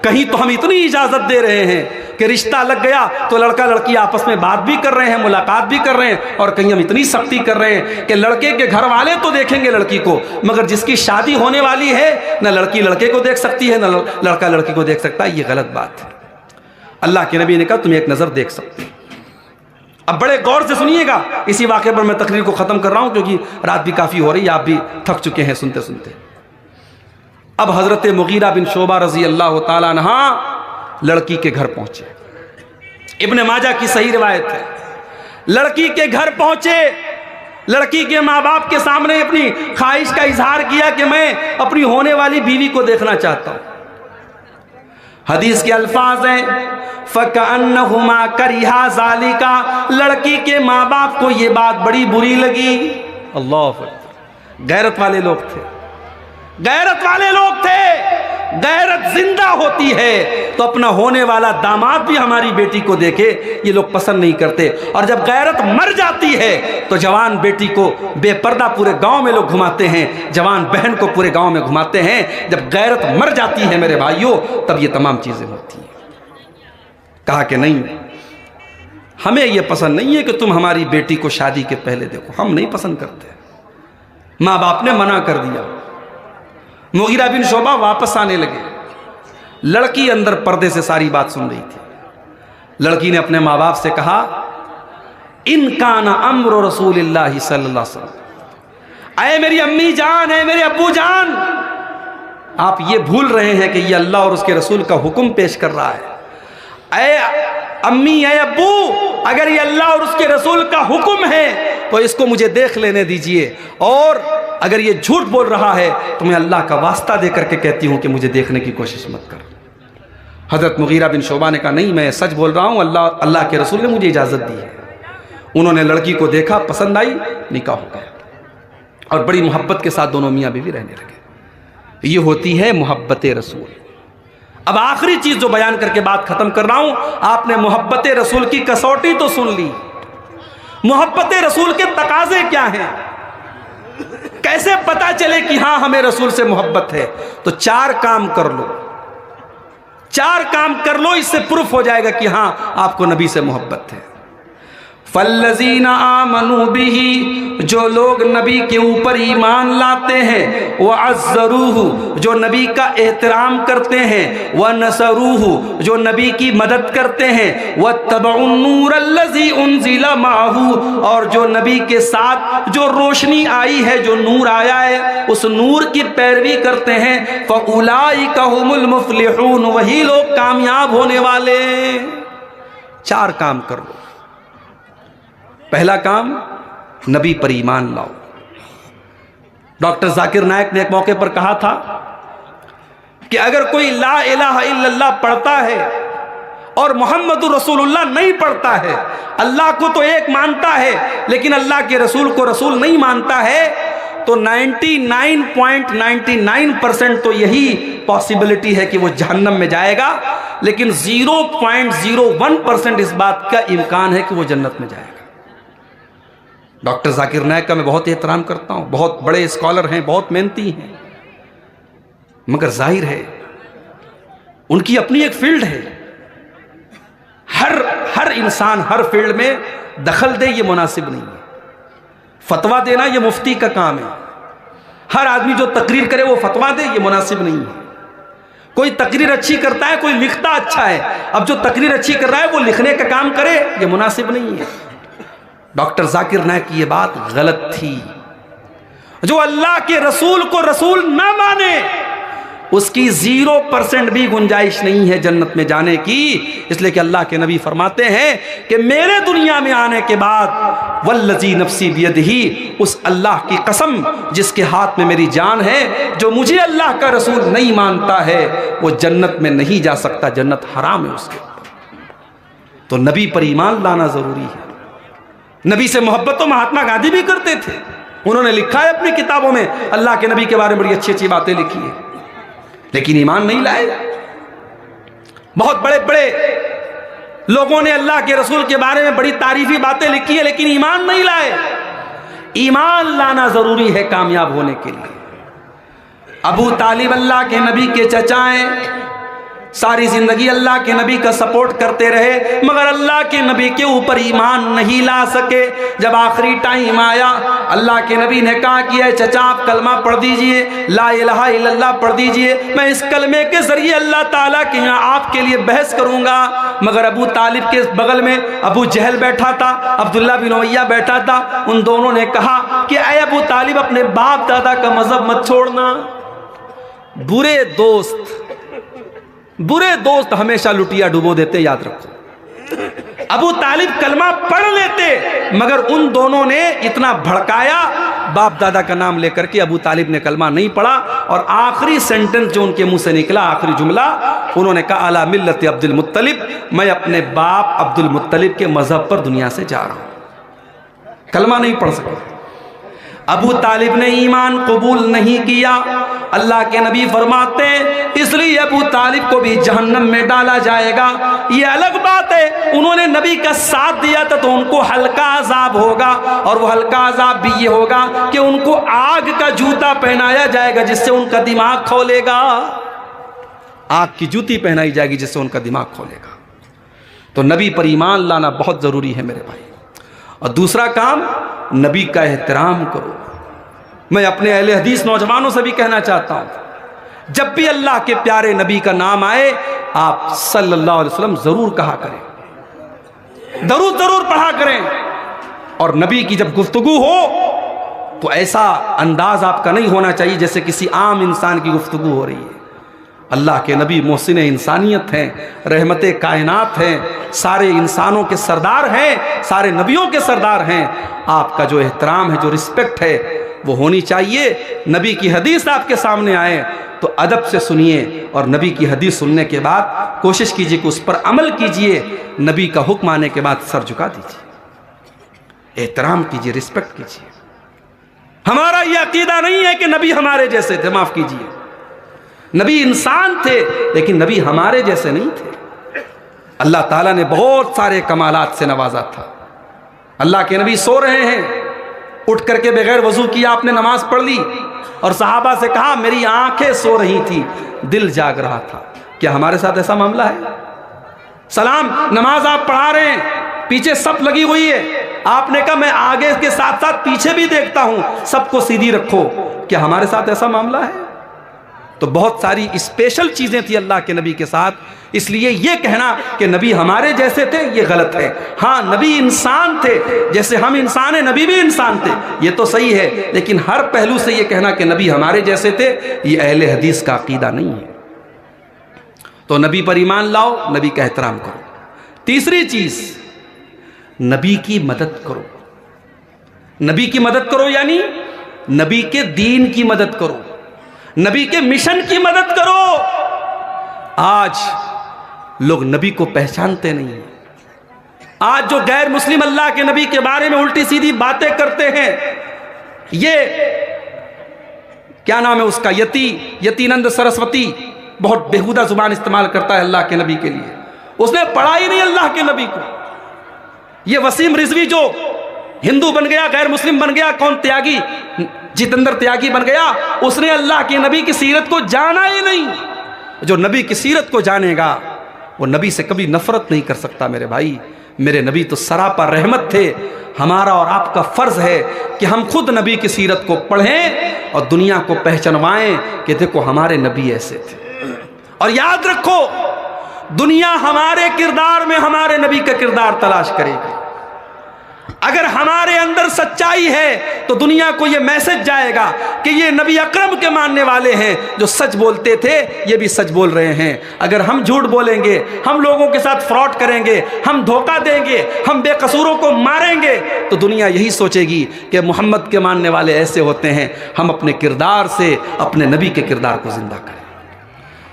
कहीं तो हम इतनी इजाजत दे रहे हैं कि रिश्ता लग गया तो लड़का लड़की आपस में बात भी कर रहे हैं, मुलाकात भी कर रहे हैं, और कहीं हम इतनी सख्ती कर रहे हैं कि लड़के के घर वाले तो देखेंगे लड़की को, मगर जिसकी शादी होने वाली है न लड़की लड़के को देख सकती है, न लड़का लड़की को देख सकता है। ये गलत बात है। अल्लाह के नबी ने कहा तुम एक नजर देख सकते हो। अब बड़े गौर से सुनिएगा, इसी वाक़े पर मैं तकरीर को ख़त्म कर रहा हूँ क्योंकि रात भी काफ़ी हो रही है, आप भी थक चुके हैं सुनते सुनते। अब हज़रत मुगीरा बिन शोबा रज़ी अल्लाह तआला अन्हा लड़की के घर पहुँचे। इब्ने माजा की सही रिवायत है। लड़की के घर पहुँचे, लड़की के माँ बाप के सामने अपनी ख्वाहिश का इजहार किया कि मैं अपनी होने वाली बीवी को देखना चाहता हूँ। हदीस के अल्फाज हैं फ़कअन्नहुमा करिहा ज़ालिका। लड़की के माँ बाप को ये बात बड़ी बुरी लगी। अल्लाह अकबर। गैरत वाले लोग थे, गैरत वाले लोग थे। गैरत जिंदा होती है तो अपना होने वाला दामाद भी हमारी बेटी को देखे, ये लोग पसंद नहीं करते। और जब गैरत मर जाती है तो जवान बेटी को बेपर्दा पूरे गांव में लोग घुमाते हैं, जवान बहन को पूरे गांव में घुमाते हैं। जब गैरत मर जाती है मेरे भाइयों, तब ये तमाम चीजें होती हैं। कहा कि नहीं, हमें यह पसंद नहीं है कि तुम हमारी बेटी को शादी के पहले देखो, हम नहीं पसंद करते। माँ बाप ने मना कर दिया। मुगीरा बिन शोबा वापस आने लगे। लड़की अंदर पर्दे से सारी बात सुन रही थी। लड़की ने अपने माँ बाप से कहा इनकाना अम्र रसूलिल्लाह सल्लल्लाहु अलैहि वसल्लम, अय मेरी अम्मी जान, है मेरे अब्बू जान, आप ये भूल रहे हैं कि ये अल्लाह और उसके रसूल का हुक्म पेश कर रहा है। अय अम्मी, अय अब्बू, अगर ये अल्लाह और उसके रसूल का हुक्म है तो इसको मुझे देख लेने दीजिए, और अगर ये झूठ बोल रहा है तो मैं अल्लाह का वास्ता दे करके कहती हूँ कि मुझे देखने की कोशिश मत कर। हज़रत मुगीरा बिन शोबा ने कहा नहीं, मैं सच बोल रहा हूँ, अल्लाह के रसूल ने मुझे इजाज़त दी है। उन्होंने लड़की को देखा, पसंद आई, निकाह हो गया और बड़ी मोहब्बत के साथ दोनों मियाँ बीवी रहने लगे। ये होती है मोहब्बत रसूल। अब आखिरी चीज़ जो बयान करके बात ख़त्म कर रहा हूँ, आपने मोहब्बत रसूल की कसौटी तो सुन ली। मोहब्बत रसूल के तकाजे क्या हैं, कैसे पता चले कि हाँ हमें रसूल से मोहब्बत है? तो 4 काम कर लो, 4 काम कर लो, इससे प्रूफ हो जाएगा कि हाँ आपको नबी से मोहब्बत है। फल्लज़ीना आमनू बिही, जो लोग नबी के ऊपर ईमान लाते हैं, व अज़्ज़रूहु, जो नबी का एहतराम करते हैं, व नसरूहु, जो नबी की मदद करते हैं, व तबउन नूर अल्लज़ी उनज़िला माहू, और जो नबी के साथ जो रोशनी आई है, जो नूर आया है, उस नूर की पैरवी करते हैं, फ़उलाइका हुमुल मुफ़्लिहून, वही लोग कामयाब होने वाले। 4 काम कर लो। पहला काम, नबी पर ईमान लाओ। डॉक्टर जाकिर नायक ने एक मौके पर कहा था कि अगर कोई ला इलाहा इल्लल्लाह पढ़ता है और मोहम्मदुर रसूलुल्लाह नहीं पढ़ता है, अल्लाह को तो एक मानता है लेकिन अल्लाह के रसूल को रसूल नहीं मानता है, तो 99.99% तो यही पॉसिबिलिटी है कि वो जहन्नम में जाएगा, लेकिन 0.01% इस बात का इम्कान है कि वो जन्नत में जाएगा। डॉक्टर जाकिर नायक का मैं बहुत एहतराम करता हूं, बहुत बड़े स्कॉलर हैं, बहुत मेहनती हैं, मगर जाहिर है उनकी अपनी एक फील्ड है। हर इंसान हर फील्ड में दखल दे ये मुनासिब नहीं है। फतवा देना ये मुफ्ती का काम है। हर आदमी जो तकरीर करे वो फतवा दे ये मुनासिब नहीं है। कोई तकरीर अच्छी करता है, कोई लिखता अच्छा है, अब जो तकरीर अच्छी कर रहा है वो लिखने का काम करे ये मुनासिब नहीं है। डॉक्टर जाकिर नायक की ये बात गलत थी। जो अल्लाह के रसूल को रसूल ना माने उसकी 0% भी गुंजाइश नहीं है जन्नत में जाने की, इसलिए कि अल्लाह के नबी फरमाते हैं कि मेरे दुनिया में आने के बाद वल्लज़ी नफ्सी बियदिही, उस अल्लाह की कसम जिसके हाथ में मेरी जान है, जो मुझे अल्लाह का रसूल नहीं मानता है वो जन्नत में नहीं जा सकता, जन्नत हराम है उसके ऊपर। तो नबी पर ईमान लाना जरूरी है। नबी से मोहब्बत तो महात्मा गांधी भी करते थे, उन्होंने लिखा है अपनी किताबों में, अल्लाह के नबी के बारे में बड़ी अच्छी अच्छी बातें लिखी है, लेकिन ईमान नहीं लाए। बहुत बड़े बड़े लोगों ने अल्लाह के रसूल के बारे में बड़ी तारीफी बातें लिखी है, लेकिन ईमान नहीं लाए। ईमान लाना जरूरी है कामयाब होने के लिए। अबू तालिब अल्लाह के नबी के चचाएं, सारी जिंदगी अल्लाह के नबी का सपोर्ट करते रहे, मगर अल्लाह के नबी के ऊपर ईमान नहीं ला सके। जब आखिरी टाइम आया, अल्लाह के नबी ने कहा कि चचा आप कलमा पढ़ दीजिए, ला इलाहा इल्लल्लाह पढ़ दीजिए, मैं इस कलमे के जरिए अल्लाह ताला के यहाँ आपके लिए बहस करूंगा। मगर अबू तालिब के बगल में अबू जहल बैठा था, अब्दुल्ला बिन उमैया बैठा था। उन दोनों ने कहा कि ऐ अबू तालिब अपने बाप दादा का मजहब मत छोड़ना। बुरे दोस्त हमेशा लुटिया डुबो देते, याद रखो। अबू तालिब कलमा पढ़ लेते, मगर उन दोनों ने इतना भड़काया, बाप दादा का नाम लेकर के अबू तालिब ने कलमा नहीं पढ़ा। और आखिरी सेंटेंस जो उनके मुंह से निकला, आखिरी जुमला, उन्होंने कहा अला मिल्लत अब्दुल मुत्तलिब, मैं अपने बाप अब्दुल मुत्तलिब के मजहब पर दुनिया से जा रहा हूं। कलमा नहीं पढ़ सके। अबू तालिब ने ईमान कबूल नहीं किया। अल्लाह के नबी फरमाते हैं इसलिए अबू तालिब को भी जहन्नम में डाला जाएगा। ये अलग बात है, उन्होंने नबी का साथ दिया था तो उनको हल्का अजाब होगा, और वो हल्का अजाब भी ये होगा कि उनको आग का जूता पहनाया जाएगा जिससे उनका दिमाग खोलेगा। आग की जूती पहनाई जाएगी जिससे उनका दिमाग खोलेगा। तो नबी पर ईमान लाना बहुत जरूरी है मेरे भाई। और दूसरा काम, नबी का एहतराम करो। मैं अपने अहले हदीस नौजवानों से भी कहना चाहता हूं, जब भी अल्लाह के प्यारे नबी का नाम आए आप सल्लल्लाहु अलैहि वसल्लम जरूर कहा करें, जरूर पढ़ा करें। और नबी की जब गुफ्तगू हो तो ऐसा अंदाज आपका नहीं होना चाहिए जैसे किसी आम इंसान की गुफ्तगू हो रही है। अल्लाह के नबी मोहसिन इंसानियत हैं, रहमते कायनात हैं, सारे इंसानों के सरदार हैं, सारे नबियों के सरदार हैं। आपका जो एहतराम है, जो रिस्पेक्ट है, वो होनी चाहिए। नबी की हदीस आपके सामने आए तो अदब से सुनिए, और नबी की हदीस सुनने के बाद कोशिश कीजिए कि उस पर अमल कीजिए। नबी का हुक्म आने के बाद सर झुका दीजिए, एहतराम कीजिए, रिस्पेक्ट कीजिए। हमारा यह अकीदा नहीं है कि नबी हमारे जैसे थे, माफ कीजिए, नबी इंसान थे लेकिन नबी हमारे जैसे नहीं थे। अल्लाह ताला ने बहुत सारे कमालात से नवाजा था। अल्लाह के नबी सो रहे हैं, उठ करके बगैर वजू किया आपने नमाज पढ़ ली, और सहाबा से कहा मेरी आंखें सो रही थी, दिल जाग रहा था। क्या हमारे साथ ऐसा मामला है? सलाम, नमाज आप पढ़ा रहे हैं, पीछे सब लगी हुई है, आपने कहा मैं आगे के साथ साथ पीछे भी देखता हूं, सबको सीधी रखो। क्या हमारे साथ ऐसा मामला है? तो बहुत सारी स्पेशल चीजें थी अल्लाह के नबी के साथ, इसलिए ये कहना कि नबी हमारे जैसे थे ये गलत है। हाँ, नबी इंसान थे, जैसे हम इंसान हैं नबी भी इंसान थे, ये तो सही है, लेकिन हर पहलू से ये कहना कि नबी हमारे जैसे थे, ये अहले हदीस का अकीदा नहीं है। तो नबी पर ईमान लाओ, नबी का एहतराम करो। तीसरी चीज, नबी की मदद करो। नबी की मदद करो यानी नबी के दीन की मदद करो, नबी के मिशन की मदद करो। आज लोग नबी को पहचानते नहीं हैं, आज जो गैर मुस्लिम अल्लाह के नबी के बारे में उल्टी सीधी बातें करते हैं, ये क्या नाम है उसका, यतीनंद सरस्वती, बहुत बेहुदा जुबान इस्तेमाल करता है अल्लाह के नबी के लिए। उसने पढ़ा ही नहीं अल्लाह के नबी को। ये वसीम रिजवी जो हिंदू बन गया, गैर मुस्लिम बन गया, कौन त्यागी, जितेंद्र त्यागी बन गया, उसने अल्लाह के नबी की सीरत को जाना ही नहीं। जो नबी की सीरत को जानेगा वो नबी से कभी नफरत नहीं कर सकता। मेरे भाई, मेरे नबी तो सरापा रहमत थे। हमारा और आपका फर्ज है कि हम खुद नबी की सीरत को पढ़ें और दुनिया को पहचानवाएं कि देखो हमारे नबी ऐसे थे। और याद रखो, दुनिया हमारे किरदार में हमारे नबी का किरदार तलाश करेगी। अगर हमारे अंदर सच्चाई है तो दुनिया को यह मैसेज जाएगा कि ये नबी अकरम के मानने वाले हैं, जो सच बोलते थे ये भी सच बोल रहे हैं। अगर हम झूठ बोलेंगे, हम लोगों के साथ फ्रॉड करेंगे, हम धोखा देंगे, हम बेकसूरों को मारेंगे, तो दुनिया यही सोचेगी कि मोहम्मद के मानने वाले ऐसे होते हैं। हम अपने किरदार से अपने नबी के किरदार को जिंदा करें।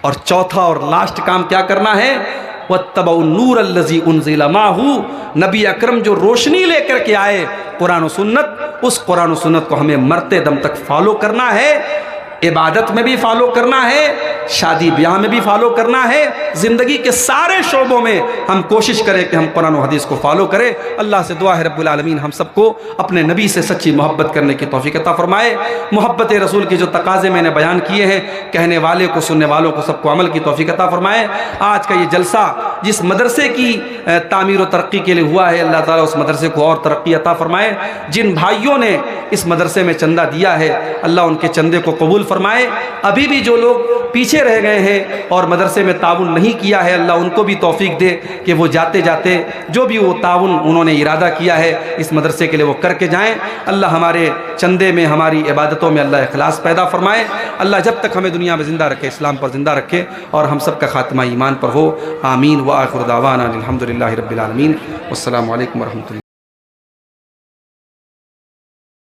और चौथा और लास्ट काम क्या करना है, वत्तबउ नूर अल्लज़ी उन्ज़िला माहू, नबी अकरम जो रोशनी लेकर के आए कुरान और सुन्नत, उस कुरान और सुन्नत को हमें मरते दम तक फॉलो करना है। इबादत में भी फॉलो करना है, शादी ब्याह में भी फॉलो करना है, ज़िंदगी के सारे शोबों में हम कोशिश करें कि हम कुरान और हदीस को फॉलो करें। अल्लाह से दुआ है रब्बुल आलमीन हम सबको अपने नबी से सच्ची मोहब्बत करने की तौफीक अता फरमाए। मोहब्बत रसूल के जो तकाजे मैंने बयान किए हैं, कहने वाले को, सुनने वालों को, सबको अमल की तौफीक अता फरमाए। आज का ये जलसा जिस मदरसे की तामीर व तरक्की के लिए हुआ है, अल्लाह ताला उस मदरसे को और तरक्की अता फरमाए। जिन भाइयों ने इस मदरसे में चंदा दिया है, अल्लाह उनके चंदे को कबूल फरमाए। अभी भी जो लोग पीछे रह गए हैं और मदरसे में ताउन नहीं किया है, अल्लाह उनको भी तौफीक दे कि वो जाते जाते जो भी वो ताउन उन्होंने इरादा किया है इस मदरसे के लिए वो करके जाएं। अल्लाह हमारे चंदे में, हमारी इबादतों में अल्लाह इखलास पैदा फरमाए। अल्लाह जब तक हमें दुनिया में ज़िंदा रखे, इस्लाम पर ज़िंदा रखे और हम सब का खात्मा ईमान पर हो। आमीन व आखिर दावाना अल्हम्दुलिल्लाहि रब्बिल आलमीन। अस्सलामु अलैकुम व रहमतुल्लाह।